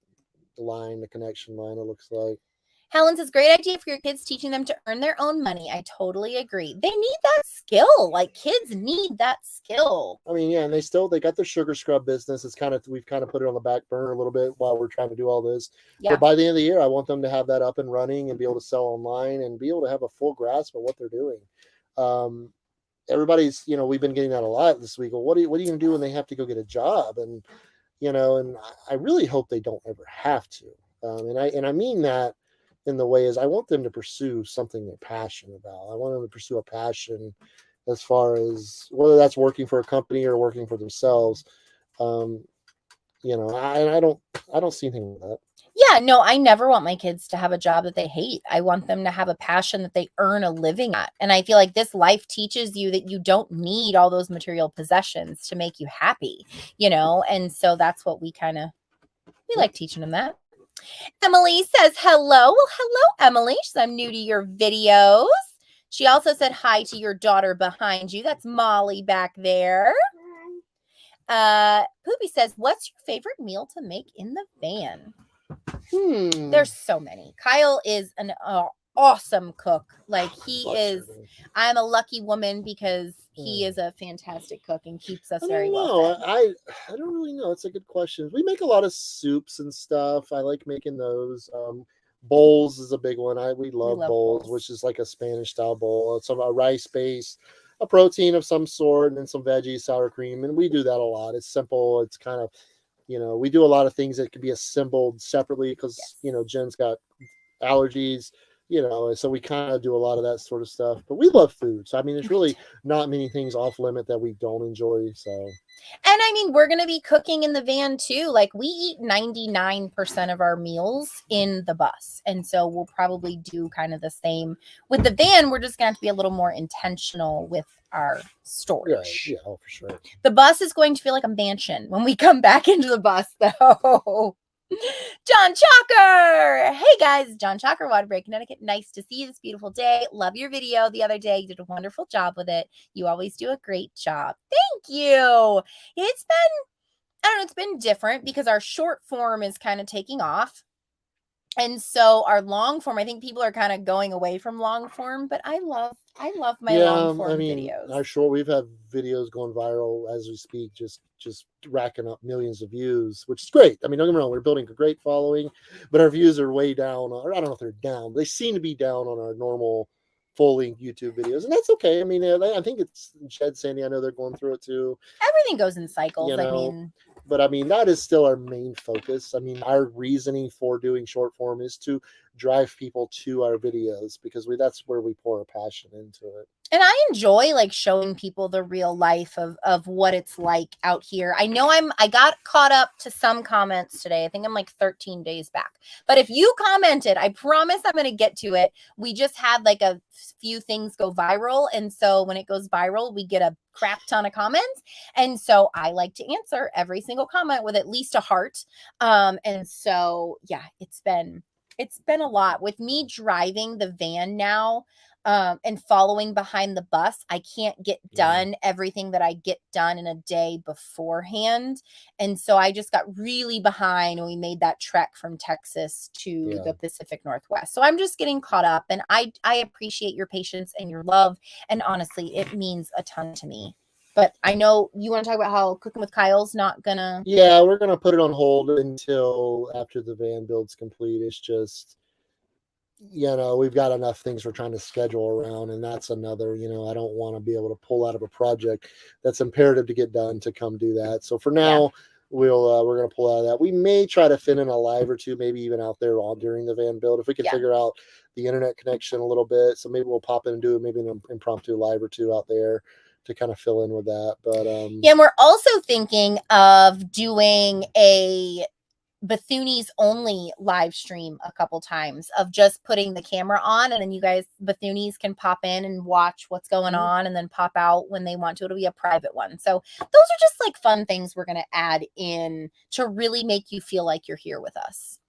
line, the connection line, it looks like. Helen says, great idea for your kids, teaching them to earn their own money. I totally agree. They need that skill. Like, kids need that skill. I mean, yeah, and they got their sugar scrub business. We've kind of put it on the back burner a little bit while we're trying to do all this. Yeah. But by the end of the year, I want them to have that up and running and be able to sell online and be able to have a full grasp of what they're doing. Everybody's, we've been getting that a lot this week. Well, what are you going to do when they have to go get a job? And, and I really hope they don't ever have to. And I mean that in the way is I want them to pursue something they're passionate about. I want them to pursue a passion as far as whether that's working for a company or working for themselves. I don't see anything with that. Yeah, no, I never want my kids to have a job that they hate. I want them to have a passion that they earn a living at. And I feel like this life teaches you that you don't need all those material possessions to make you happy, and so that's what we like teaching them that. Emily says, hello. Well, hello, Emily. She says, I'm new to your videos. She also said hi to your daughter behind you. That's Molly back there. Poopy says, what's your favorite meal to make in the van? There's so many. Kyle is an awesome cook. Like he is. I'm a lucky woman because he is a fantastic cook and keeps us very well fed. I don't really know. It's a good question. We make a lot of soups and stuff. I like making those. Bowls is a big one. We love bowls, which is like a Spanish style bowl. It's a rice base, a protein of some sort, and then some veggies, sour cream. And we do that a lot. It's simple. It's kind of, we do a lot of things that can be assembled separately because, Jen's got allergies, so we kind of do a lot of that sort of stuff. But we love food. So, I mean, there's really not many things off limit that we don't enjoy. So. And I mean, we're going to be cooking in the van too. Like we eat 99% of our meals in the bus. And so we'll probably do kind of the same with the van. We're just going to have to be a little more intentional with our storage. Yeah, for sure. The bus is going to feel like a mansion when we come back into the bus though. John Chalker. Hey guys, John Chalker, Waterbury, Connecticut. Nice to see you this beautiful day. Love your video the other day. You did a wonderful job with it. You always do a great job. Thank you. It's been different because our short form is kind of taking off. And so our long form, I think people are kind of going away from long form, but I love my long form videos. We've had videos going viral as we speak, just racking up millions of views, which is great. I mean, don't get me wrong, we're building a great following, but our views are way down. Or I don't know if they're down. They seem to be down on our normal full-length YouTube videos, and that's okay. I mean, I think it's Jed, Sandy, I know they're going through it too. Everything goes in cycles. But I mean, that is still our main focus. I mean, our reasoning for doing short form is to drive people to our videos because that's where we pour our passion into it. And I enjoy like showing people the real life of what it's like out here. I know I got caught up to some comments today. I think I'm like 13 days back. But if you commented, I promise I'm going to get to it. We just had like a few things go viral. And so when it goes viral, we get a crap ton of comments. And so I like to answer every single comment with at least a heart. And so, yeah, it's been a lot with me driving the van now. And following behind the bus, I can't get done everything that I get done in a day beforehand. And so I just got really behind when we made that trek from Texas to the Pacific Northwest. So I'm just getting caught up, and I appreciate your patience and your love. And honestly, it means a ton to me. But I know you want to talk about how Cooking with Kyle's not gonna. Yeah, we're gonna put it on hold until after the van build's complete. It's just, we've got enough things we're trying to schedule around, and that's another, I don't want to be able to pull out of a project that's imperative to get done to come do that. So for now, we're going to pull out of that. We may try to fit in a live or two, maybe even out there all during the van build, if we can figure out the internet connection a little bit. So maybe we'll pop in and do maybe an impromptu live or two out there to kind of fill in with that. But and we're also thinking of doing a Bethune's only live stream a couple times of just putting the camera on, and then you guys, Bethune's, can pop in and watch what's going on and then pop out when they want to. It'll be a private one. So those are just like fun things we're going to add in to really make you feel like you're here with us.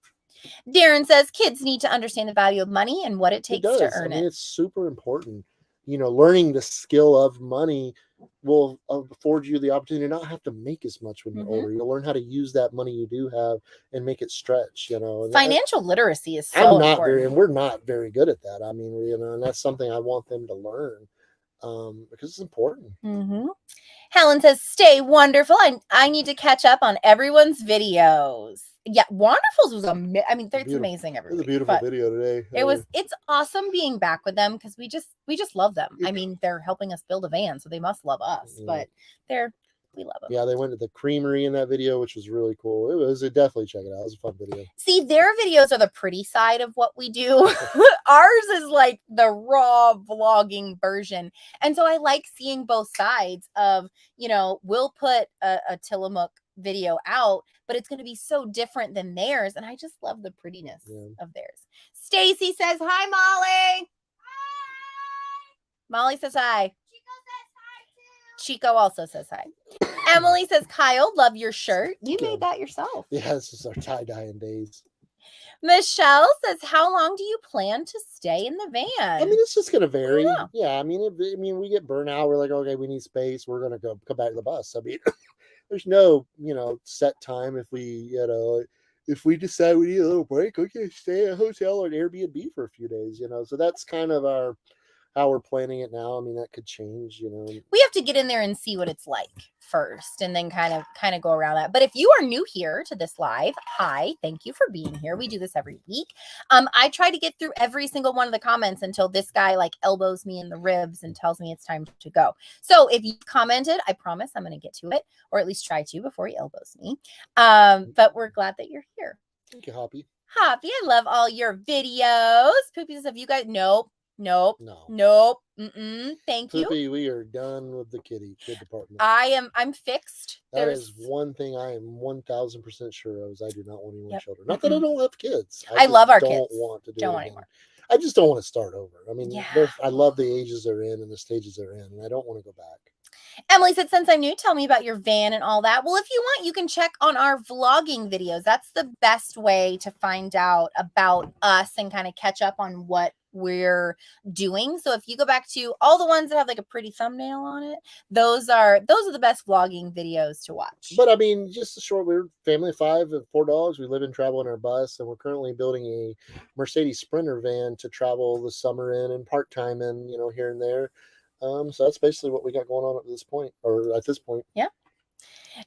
Darren says kids need to understand the value of money and what it takes to earn it. It's super important. Learning the skill of money will afford you the opportunity to not have to make as much when you're older. You'll learn how to use that money you do have and make it stretch. And financial literacy is so important. And we're not very good at that. I mean, and that's something I want them to learn because it's important. Helen says, "Stay wonderful. I need to catch up on everyone's videos." Yeah, Wonderfuls was it's amazing every week. It was a beautiful video today. It's awesome being back with them because we just love them. I mean, they're helping us build a van, so they must love us. But we love them. Yeah, they went to the creamery in that video, which was really cool. Definitely check it out. It was a fun video. See, their videos are the pretty side of what we do. Ours is like the raw vlogging version. And so I like seeing both sides of, we'll put a Tillamook video out, but it's going to be so different than theirs. And I just love the prettiness of theirs. Stacy says, "Hi, Molly." Hi. Molly says hi. Chico also says hi. Emily says, "Kyle, love your shirt. You made that yourself." Yeah, this is our tie-dyeing days. Michelle says, "How long do you plan to stay in the van?" I mean, it's just going to vary. Yeah, I mean, we get burnout. We're like, okay, we need space. We're going to come back to the bus. I mean, there's no, set time. If we decide we need a little break, we can stay at a hotel or an Airbnb for a few days, So that's kind of how we're planning it now. I mean, that could change, We have to get in there and see what it's like first and then kind of go around that. But if you are new here to this live, hi, thank you for being here. We do this every week. I try to get through every single one of the comments until this guy elbows me in the ribs and tells me it's time to go. So if you commented, I promise I'm going to get to it, or at least try to before he elbows me. But we're glad that you're here. Thank you, Hoppy. Hoppy, I love all your videos. Poopy says, "Have you guys?" Nope. Thank you. Poopy, we are done with the kid department. I'm fixed. That is one thing I am 1000% sure of, is I do not want any more children. Not that I don't have kids. I love our kids. Don't want to do don't it want anymore. I just don't want to start over. I mean, I love the ages they're in and the stages they're in, and I don't want to go back. Emily said, "Since I'm new, tell me about your van and all that." Well, if you want, you can check on our vlogging videos. That's the best way to find out about us and kind of catch up on what we're doing. So if you go back to all the ones that have a pretty thumbnail on it, those are the best vlogging videos to watch. But I mean, just a short, we're a family of 5 and 4 dogs. We live and travel in our bus, and we're currently building a Mercedes Sprinter van to travel the summer in and part-time in, here and there. So that's basically what we got going on at this point. Yeah.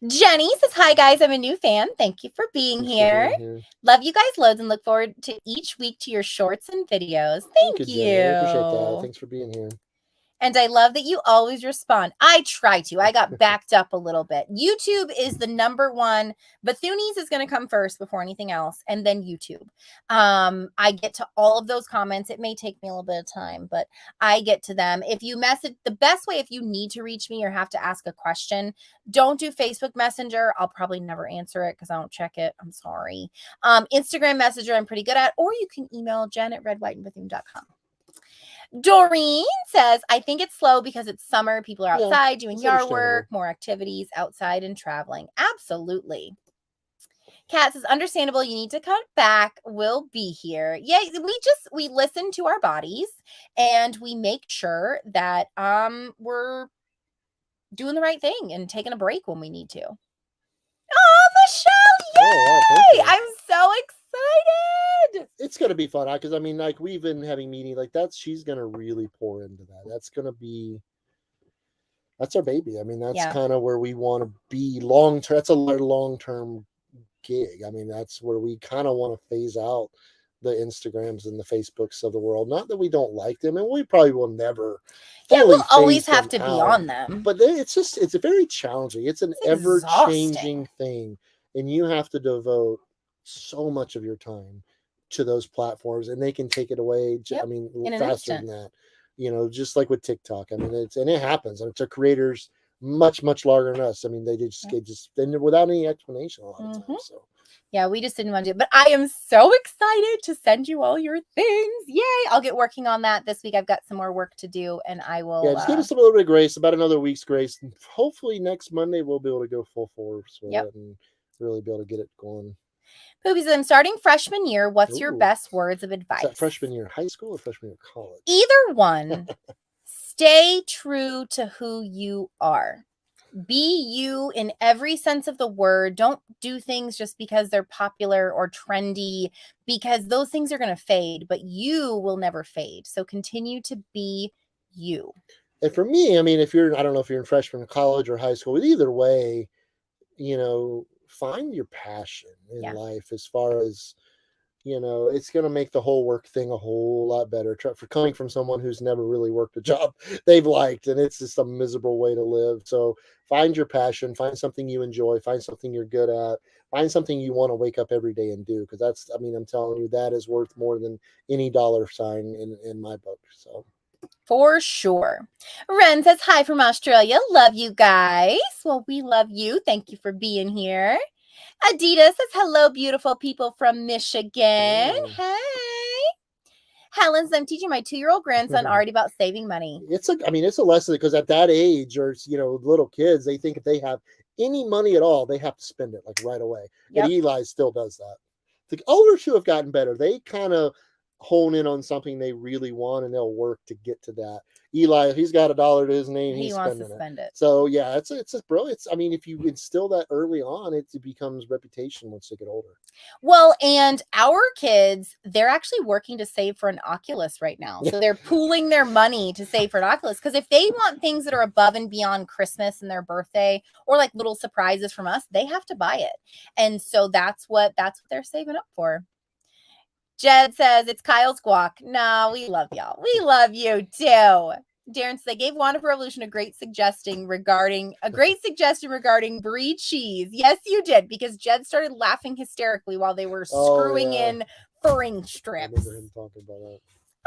Jenny says, "Hi guys, I'm a new fan. Thank you for being here. Love you guys loads and look forward to each week to your shorts and videos." Thank you. Jenny. I appreciate that. Thanks for being here. And I love that you always respond. I try to. I got backed up a little bit. YouTube is the number one. Bethune's is going to come first before anything else, and then YouTube. I get to all of those comments. It may take me a little bit of time, but I get to them. If you message, the best way, if you need to reach me or have to ask a question, don't do Facebook Messenger. I'll probably never answer it because I don't check it. I'm sorry. Instagram Messenger I'm pretty good at, or you can email jen@redwhiteandbethune.com. Doreen says, "I think it's slow because it's summer. People are outside doing yard work, more activities outside and traveling." Absolutely. Kat says, "Understandable. You need to cut back. We'll be here." Yeah, we listen to our bodies and we make sure that we're doing the right thing and taking a break when we need to. Oh, Michelle, yay! I'm so excited. It's going to be fun because I mean, we've been having meetings she's going to really pour into that. That's our baby. I mean, that's kind of where we want to be long term. That's a long-term gig. I mean, that's where we kind of want to phase out the Instagrams and the Facebooks of the world. Not that we don't like them, and we probably will never. We'll always have to be on them. But it's very challenging. It's an ever-changing thing, and you have to devote so much of your time to those platforms, and they can take it away. I mean, faster than that. Just like with TikTok. I mean, it happens. I mean, to creators much larger than us. I mean, they just without any explanation a lot of times. So Yeah, we just didn't want to do it. But I am so excited to send you all your things. Yay. I'll get working on that this week. I've got some more work to do, and I will. Yeah, just give us a little bit of grace, about another week's grace. And hopefully next Monday we'll be able to go full force with it and really be able to get it going. Poopy says, I'm starting freshman year. What's your Ooh. best words of Is advice? that freshman year high school or freshman year college? Either one. Stay true to who you are. Be you in every sense of the word. Don't do things just because they're popular or trendy, because those things are going to fade, but you will never fade. So continue to be you. And for me, I mean, if you're, I don't know if you're in freshman college or high school, but either way, you know, find your passion in life as far as, you know, it's going to make the whole work thing a whole lot better. For coming from someone who's never really worked a job they've liked, and it's just a miserable way to live. So find your passion, find something you enjoy, find something you're good at, find something you want to wake up every day and do. Because that's, I mean, I'm telling you, that is worth more than any dollar sign in my book. So. For sure. Ren says, hi from Australia. Love you guys. Well, we love you. Thank you for being here. Adidas says, hello, beautiful people from Michigan. Hey. Helen says, I'm teaching my 2-year-old grandson already about saving money. It's a, I mean, it's a lesson because at that age, or, you know, little kids, they think if they have any money at all, they have to spend it like right away. And Eli still does that. The older two have gotten better. They kind of hone in on something they really want and they'll work to get to that. Eli, he's got $1 to his name, he he's wants to spending spend it. So yeah, it's brilliant. I mean, if you instill that early on, it becomes reputation once they get older. Well, and our kids, they're actually working to save for an Oculus right now. So they're pooling their money to save for an Oculus, because if they want things that are above and beyond Christmas and their birthday, or like little surprises from us, they have to buy it. And so that's what they're saving up for. Jed says, it's Kyle's guac. No, we love y'all. We love you too. Darren says, they gave Wanda for Revolution a great suggestion regarding brie cheese. Yes, you did, because Jed started laughing hysterically while they were screwing in furring strips. I remember him talking about that.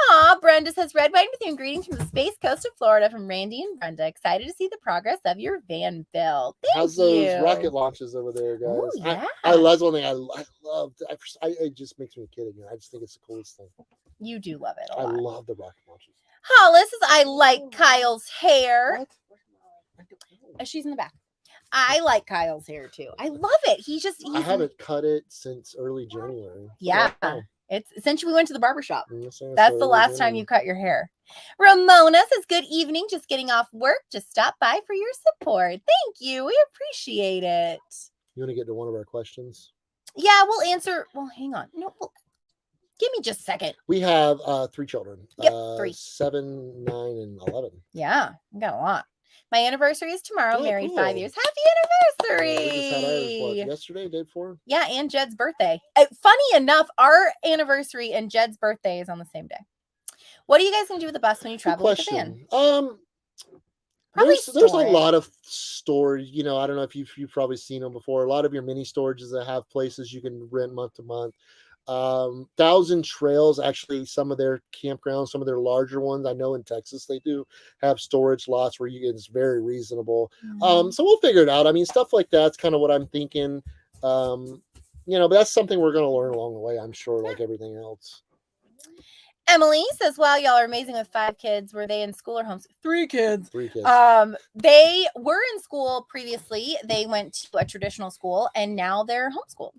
Aw, Brenda says, red wine with you and greetings from the space coast of Florida from Randy and Brenda. Excited to see the progress of your van build. How's those rocket launches over there, guys? Ooh, yeah. That's one thing I love. It just makes me a kid again. I just think it's the coolest thing. You do love it a lot. I lot. love the rocket launches. Hollis says, I like Kyle's hair. What? She's in the back. I like Kyle's hair too. I love it. I haven't cut it since early January. Yeah. It's since we went to the barbershop. That's the last time you cut your hair. Ramona says, good evening. Just getting off work. Just stop by for your support. Thank you. We appreciate it. You want to get to one of our questions? Yeah, we'll answer. Well, hang on. No, give me just a second. We have 3 children. Yep, 3. 7, 9, and 11. Yeah, we got a lot. My anniversary is tomorrow. Married 5 years. Happy anniversary! We just had ours, yesterday, day before? Yeah, and Jed's birthday. Funny enough, our anniversary and Jed's birthday is on the same day. What are you guys going to do with the bus when you travel with the van? There's a lot of stores. You know, I don't know if you've probably seen them before. A lot of your mini storages that have places you can rent month to month. Thousand Trails, actually, some of their campgrounds, some of their larger ones, I know in Texas they do have storage lots where it's very reasonable. So we'll figure it out. I mean, stuff like that's kind of what I'm thinking. You know, but that's something we're going to learn along the way, I'm sure, like everything else. Emily says, wow, y'all are amazing with 5 kids. Were they in school or homes? 3 kids. 3 kids. They were in school previously. They went to a traditional school and now they're homeschooled.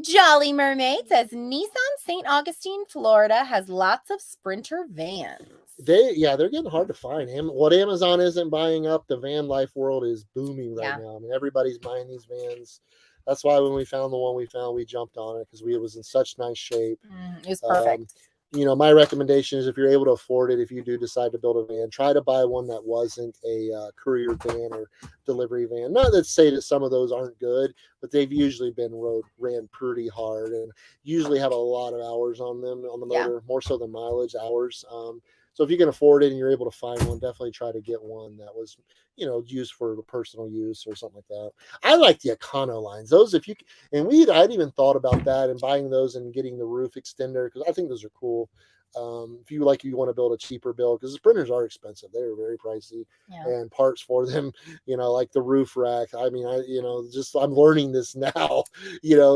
Jolly Mermaid says, Nissan St. Augustine, Florida has lots of Sprinter vans. They're getting hard to find. What Amazon isn't buying up, the van life world is booming right now. I mean, everybody's buying these vans. That's why when we found the one we found, we jumped on it because it was in such nice shape. It was perfect. You know, my recommendation is if you're able to afford it, if you do decide to build a van, try to buy one that wasn't a courier van or delivery van. Not to say that some of those aren't good, but they've usually been ran pretty hard and usually have a lot of hours on them on the motor, more so than mileage hours. So if you can afford it and you're able to find one, definitely try to get one that was, you know, used for personal use or something like that. I like the Econo lines. Those, I'd even thought about that and buying those and getting the roof extender because I think those are cool. If you want to build a cheaper build, because the sprinters are expensive, they are very pricey, and parts for them, like the roof rack. I mean, I'm learning this now.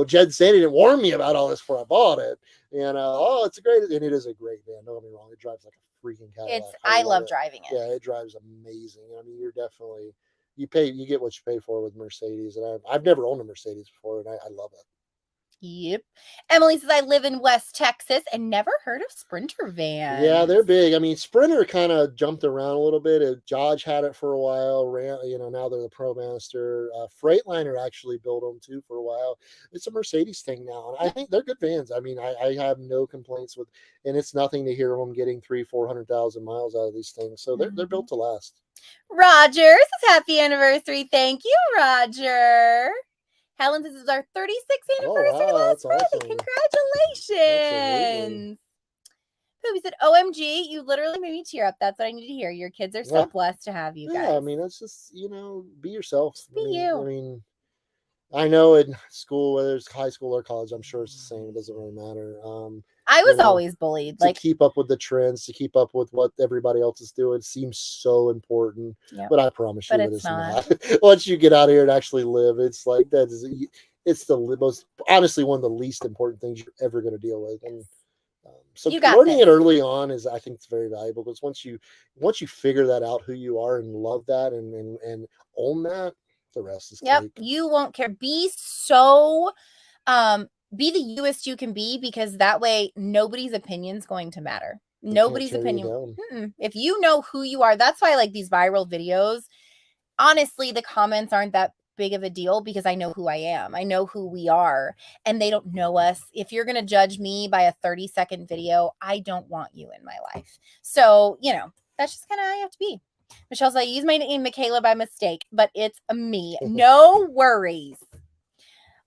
Jed Sandy didn't warn me about all this before I bought it. And it's a great, and it is a great van. Don't get me wrong, it drives like a freaking Cadillac. I love driving it. Yeah, it drives amazing. I mean, you're definitely you get what you pay for with Mercedes, and I've never owned a Mercedes before, and I love it. Yep. Emily says, I live in West Texas and never heard of Sprinter vans. Yeah, they're big. I mean, Sprinter kind of jumped around a little bit. Dodge had it for a while. Now they're the ProMaster. Freightliner actually built them too for a while. It's a Mercedes thing now, and I think they're good vans. I mean, I have no complaints with, and it's nothing to hear them getting 300,000-400,000 miles out of these things. So they're built to last. Roger says, happy anniversary. Thank you, Roger. Helen says, this is our 36th anniversary. Oh, wow, that's awesome. Congratulations. Poopy said, OMG, you literally made me tear up. That's what I need to hear. Your kids are so blessed to have you guys. Yeah, I mean, that's just, be yourself. Just be you. I mean, I know in school, whether it's high school or college, I'm sure it's the same. It doesn't really matter. I was always bullied. To keep up with the trends, to keep up with what everybody else is doing seems so important. Yep. But I promise you it is not. Once you get out here and actually live, it's like it's the most, honestly, one of the least important things you're ever going to deal with. And so learning it early on is, I think, it's very valuable, because once you figure that out, who you are, and love that and own that, the rest is cake. You won't care. Be so be the youest you can be, because that way nobody's opinion's going to matter. Nobody's opinion. If you know who you are, that's why I like these viral videos. Honestly, the comments aren't that big of a deal, because I know who I am. I know who we are, and they don't know us. If you're going to judge me by a 30-second video, I don't want you in my life. So, that's just kind of how you have to be. Michelle's like, I used my name Michaela by mistake, but it's me. No worries.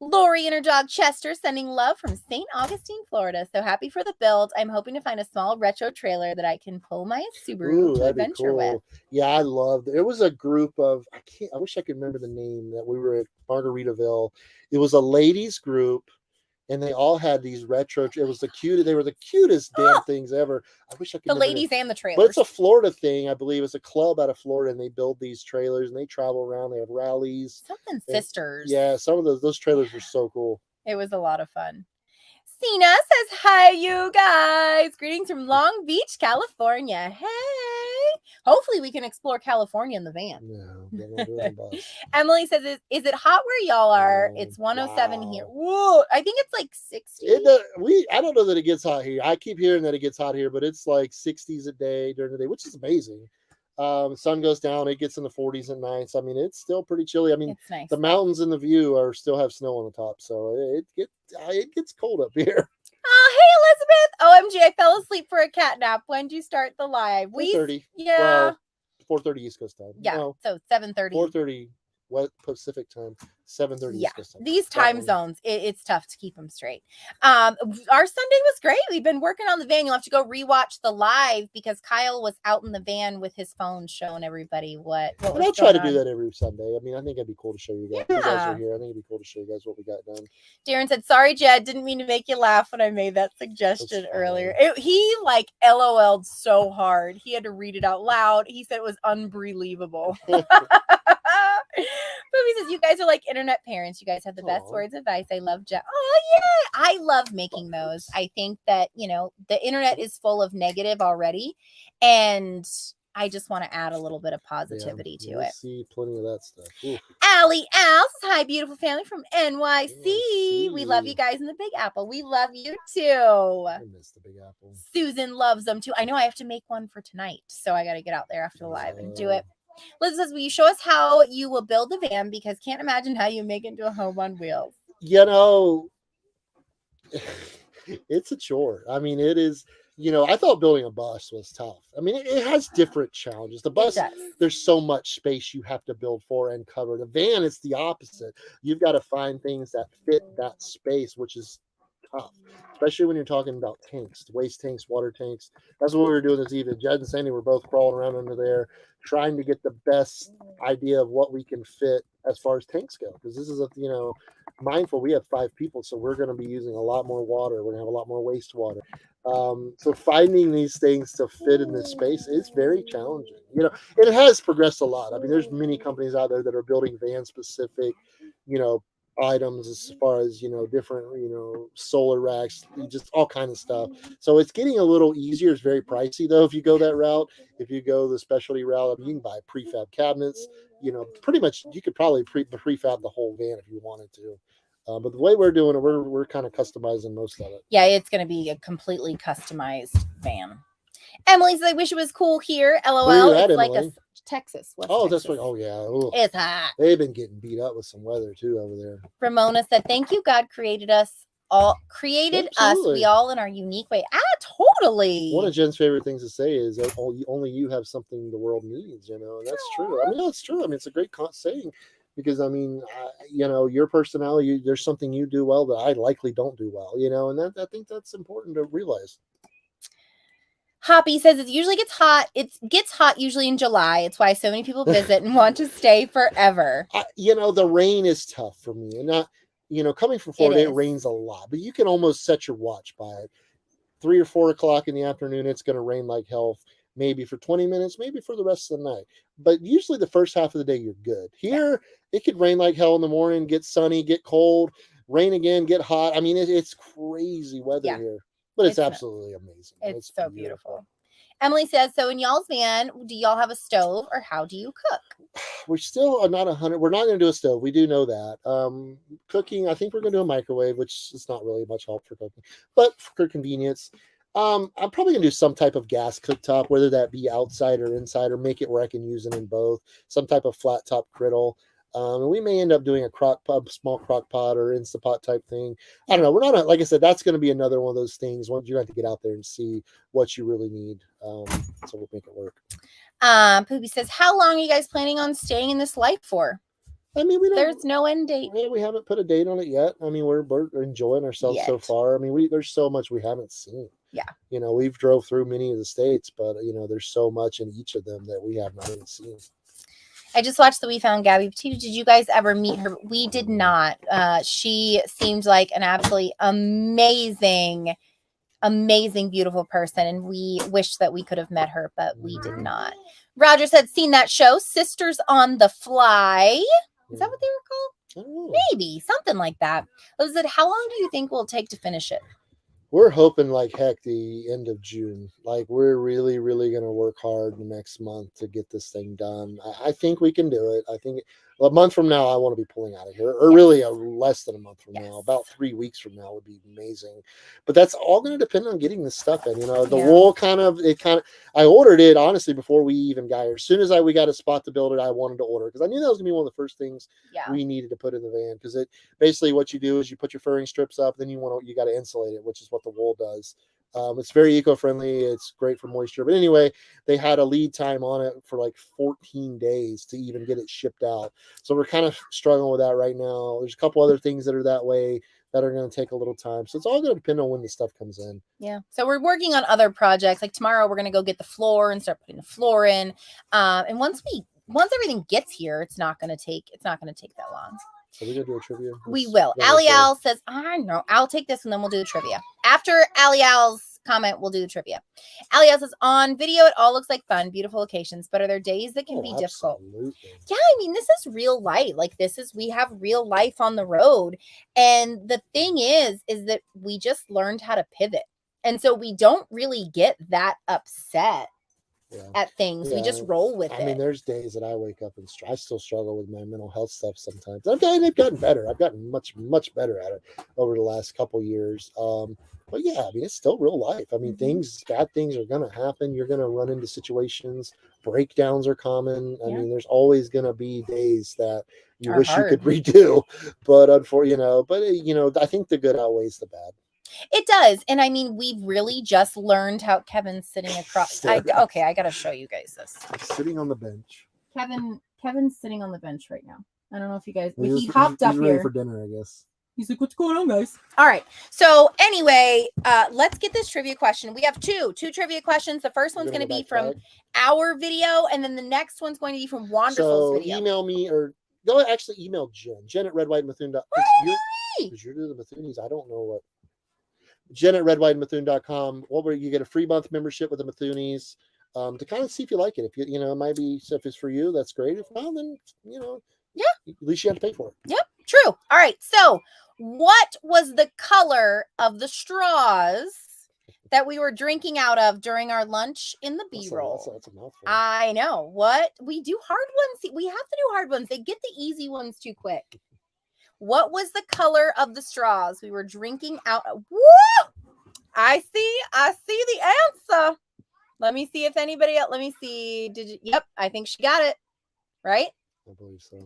Lori and her dog Chester sending love from St. Augustine, Florida. So happy for the build. I'm hoping to find a small retro trailer that I can pull my Subaru to adventure with. Yeah, I loved it. There was a group of, I wish I could remember the name, that we were at Margaritaville. It was a ladies group, and they all had these retro. It was they were the cutest damn things ever. I wish I could. The ladies and the trailers. But it's a Florida thing, I believe. It's a club out of Florida, and they build these trailers, and they travel around. They have rallies. Sisters. Yeah, some of those trailers were so cool. It was a lot of fun. Cena says, hi, you guys. Greetings from Long Beach, California. Hey. Hopefully we can explore California in the van. Yeah, Emily says, is it hot where y'all are? It's 107 here. Whoa, I think it's like 60. I don't know that it gets hot here. I keep hearing that it gets hot here, but it's like 60s a day during the day, which is amazing. Sun goes down, it gets in the 40s at night. So, I mean, it's still pretty chilly. I mean, nice. The mountains in the view still have snow on the top, so it gets cold up here. Oh, hey, Elizabeth. OMG, I fell asleep for a cat nap. When did you start the live? 4:30. Yeah. 4:30 East Coast time. Yeah, so 7:30. 4:30 Pacific time, 7:30 East Coast time. These time zones, it's tough to keep them straight. Our Sunday was great. We've been working on the van. You'll have to go rewatch the live, because Kyle was out in the van with his phone showing everybody what was I'll try to do that every Sunday. I mean, I think it'd be cool to show you guys. Yeah. You guys are here. I think it'd be cool to show you guys what we got done. Darren said, sorry, Jed, didn't mean to make you laugh when I made that suggestion earlier. He LOL'd so hard. He had to read it out loud. He said it was unbelievable. Booby says, you guys are like internet parents. You guys have the best words of advice. I love Jeff. Oh, yeah. I love making those. I think that, the internet is full of negative already. And I just want to add a little bit of positivity to it. See plenty of that stuff. Ooh. Allie Al says, hi, beautiful family from NYC. We love you guys in the Big Apple. We love you too. I miss the Big Apple. Susan loves them too. I know I have to make one for tonight. So I got to get out there after the live and do it. Liz says, will you show us how you will build the van, because can't imagine how you make it into a home on wheels. It's a chore. I mean, it is, I thought building a bus was tough. I mean, it has different challenges. The bus, there's so much space you have to build for and cover. The van is the opposite. You've got to find things that fit that space, which is tough, especially when you're talking about tanks, waste tanks, water tanks. That's what we were doing this evening. Jed and Sandy were both crawling around under there, trying to get the best idea of what we can fit as far as tanks go, because this is mindful. We have 5 people, so we're going to be using a lot more water. We're going to have a lot more wastewater. So finding these things to fit in this space is very challenging. You know, and it has progressed a lot. I mean, there's many companies out there that are building van specific, you know, items as far as, you know, different, you know, solar racks, just all kind of stuff. So it's getting a little easier. It's very pricey though if you go that route. If you go the specialty route, I mean, you can buy prefab cabinets. You know, pretty much you could probably prefab the whole van if you wanted to. But the way we're doing it, we're kind of customizing most of it. Yeah, it's going to be a completely customized van. Emily says, I wish it was cool here. LOL. Where you at, it's like Emily? a Texas. West Oh, Texas. that's right. Oh, yeah. Ooh. It's hot. They've been getting beat up with some weather too over there. Ramona said, thank you. God created us all, created Absolutely. us, we all in our unique way. Totally. One of Jen's favorite things to say is that only you have something the world needs, you know, and that's true. I mean, it's true. I mean, it's a great saying because, I mean, you know, your personality, there's something you do well that I likely don't do well, you know, and I think that's important to realize. Hoppy says it usually gets hot. It gets hot usually in July. It's why so many people visit and want to stay forever. You know, the rain is tough for me, and not, you know, coming from Florida, it rains a lot, but you can almost set your watch by it. 3 or 4 o'clock in the afternoon, it's going to rain like hell. Maybe for 20 minutes, maybe for the rest of the night. But usually the first half of the day, you're good. Here, it could rain like hell in the morning, get sunny, get cold, rain again, get hot. I mean, it's crazy weather here. But it's absolutely amazing. It's so beautiful. Emily says, so in y'all's van, do y'all have a stove or how do you cook? We still are not 100. We're not going to do a stove. We do know that. Cooking, I think we're going to do a microwave, which is not really much help for cooking, but for convenience. I'm probably going to do some type of gas cooktop, whether that be outside or inside, or make it where I can use it in both. Some type of flat top griddle. And we may end up doing a small crock pot or Instapot type thing. I don't know. We're not, like I said, that's going to be another one of those things. Once you have to get out there and see what you really need. So we'll make it work. Poopy says, how long are you guys planning on staying in this life for? I mean, there's no end date. We haven't put a date on it yet. I mean, we're enjoying ourselves so far. I mean, there's so much we haven't seen. Yeah. You know, we've drove through many of the states, but you know, there's so much in each of them that we have not even seen. I just watched the We Found Gabby too. Did you guys ever meet her? We did not. She seemed like an absolutely amazing, beautiful person. And we wished that we could have met her, but we did not. Roger said, seen that show, Sisters on the Fly. Is that what they were called? Maybe. Something like that. Elizabeth, how long do you think will take to finish it? We're hoping like heck the end of June. Like we're really, really going to work hard the next month to get this thing done. I think we can do it. I think a month from now, I want to be pulling out of here, or really less than a month from now. About 3 weeks from now would be amazing. But that's all going to depend on getting this stuff in. You know, the wool I ordered it honestly before we even got here. As soon as we got a spot to build it, I wanted to order it because I knew that was going to be one of the first things we needed to put in the van. Because it basically what you do is you put your furring strips up, then you got to insulate it, which is what the wool does. It's very eco-friendly. It's great for moisture. But anyway, they had a lead time on it for like 14 days to even get it shipped out. So we're kind of struggling with that right now. There's a couple other things that are that way that are going to take a little time. So it's all going to depend on when the stuff comes in. Yeah. So we're working on other projects. Like tomorrow, we're going to go get the floor and start putting the floor in. And once everything gets here, it's not going to take that long. Are we going to do a trivia? We will. Ali Al says, I know. I'll take this and then we'll do the trivia. After Ali Al's comment, we'll do the trivia. Ali Al says, on video, it all looks like fun, beautiful locations, but are there days that can be difficult? Yeah, I mean, this is real life. Like we have real life on the road. And the thing is that we just learned how to pivot. And so we don't really get that upset at things. We just roll with it. I mean, there's days that I wake up and I still struggle with my mental health stuff sometimes. I've gotten better. I've gotten much, much better at it over the last couple years. But yeah, I mean, it's still real life. I mean, bad things are going to happen. You're going to run into situations. Breakdowns are common. I mean, there's always going to be days that you wish you could redo, but I think the good outweighs the bad. It does. And I mean, we've really just learned how Kevin's sitting across. I got to show you guys this. Sitting on the bench. Kevin's sitting on the bench right now. I don't know if you guys, he hopped up ready here for dinner, I guess. He's like, what's going on, guys? All right. So anyway, let's get this trivia question. We have two trivia questions. The first one's going to be from our video, and then the next one's going to be from Wonderful's video. Email me or go actually email Jen at redwhiteandbethune.com. Because you're doing the Bethoonies. I don't know what. Jen at redwhiteandbethune.com. What were you get a free month membership with the Bethoonies to kind of see if you like it. If you know, it might be if it's for you, that's great. If not, then Yeah. At least you have to pay for it. Yep, true. All right. So, what was the color of the straws that we were drinking out of during our lunch in the B-roll? That's a mouthful. I know. What? We do hard ones. We have to do hard ones. They get the easy ones too quick. What was the color of the straws we were drinking out of? Woo! I see the answer. Let me see if anybody else. Let me see. Yep, I think she got it. Right? I believe so.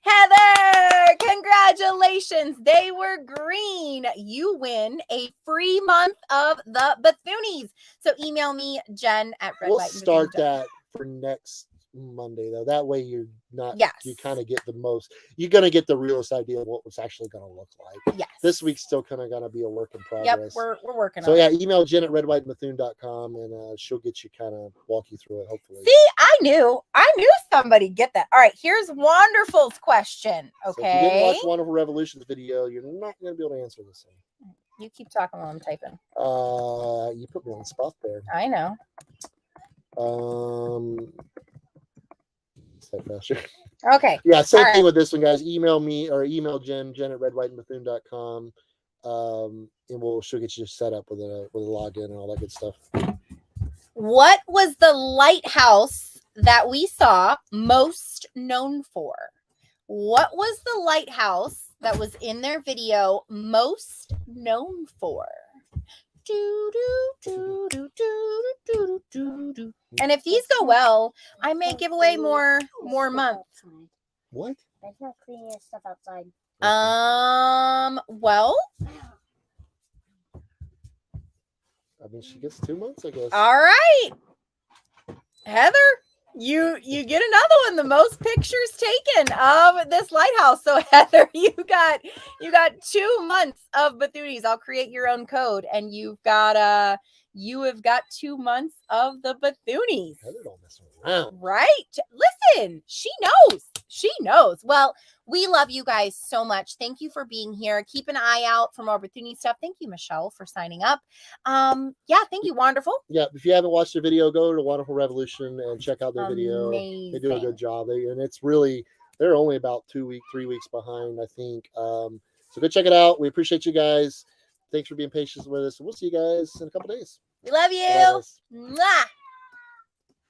Heather, congratulations. They were green. You win a free month of the Bethoonies. So email me, Jen at Red We'll White start that for next Monday, though. That way you're not, you kind of get the most, you're going to get the realest idea of what it's actually going to look like. Yes. This week's still kind of going to be a work in progress. Yep, we're working on it. it. So, yeah, email Jen at redwhiteandbethune.com and she'll get you kind of walk you through it, hopefully. See, I knew somebody get that. All right, here's Wonderful's question. Okay. So if you didn't watch Wonderful Revolution's video, you're not going to be able to answer this one. You keep talking while I'm typing. You put me on the spot there. I know. Faster. Okay. Yeah, same thing with this one, guys. Email me or email Jen at redwhiteandbethune.com. And she'll get you set up with a login and all that good stuff. What was the lighthouse that we saw most known for? What was the lighthouse that was in their video most known for? And if these go well, I may give away more months. What? There's no cleaning your stuff outside. Well, I mean, she gets 2 months, I guess. All right, Heather, you get another one. The most pictures taken of this lighthouse. So Heather, you got 2 months of Bethoonies. I'll create your own code, and you have got 2 months of the Bethoonies. Heather don't mess around. Right? Listen, she knows. Well, we love you guys so much. Thank you for being here. Keep an eye out for more Bethoonies stuff. Thank you, Michelle, for signing up. Thank you. Wonderful. Yeah, if you haven't watched the video, go to Wonderful Revolution and check out their video. Amazing. They do a good job. They're only about 3 weeks behind, I think. So go check it out. We appreciate you guys. Thanks for being patient with us. We'll see you guys in a couple days. We love you. Mwah.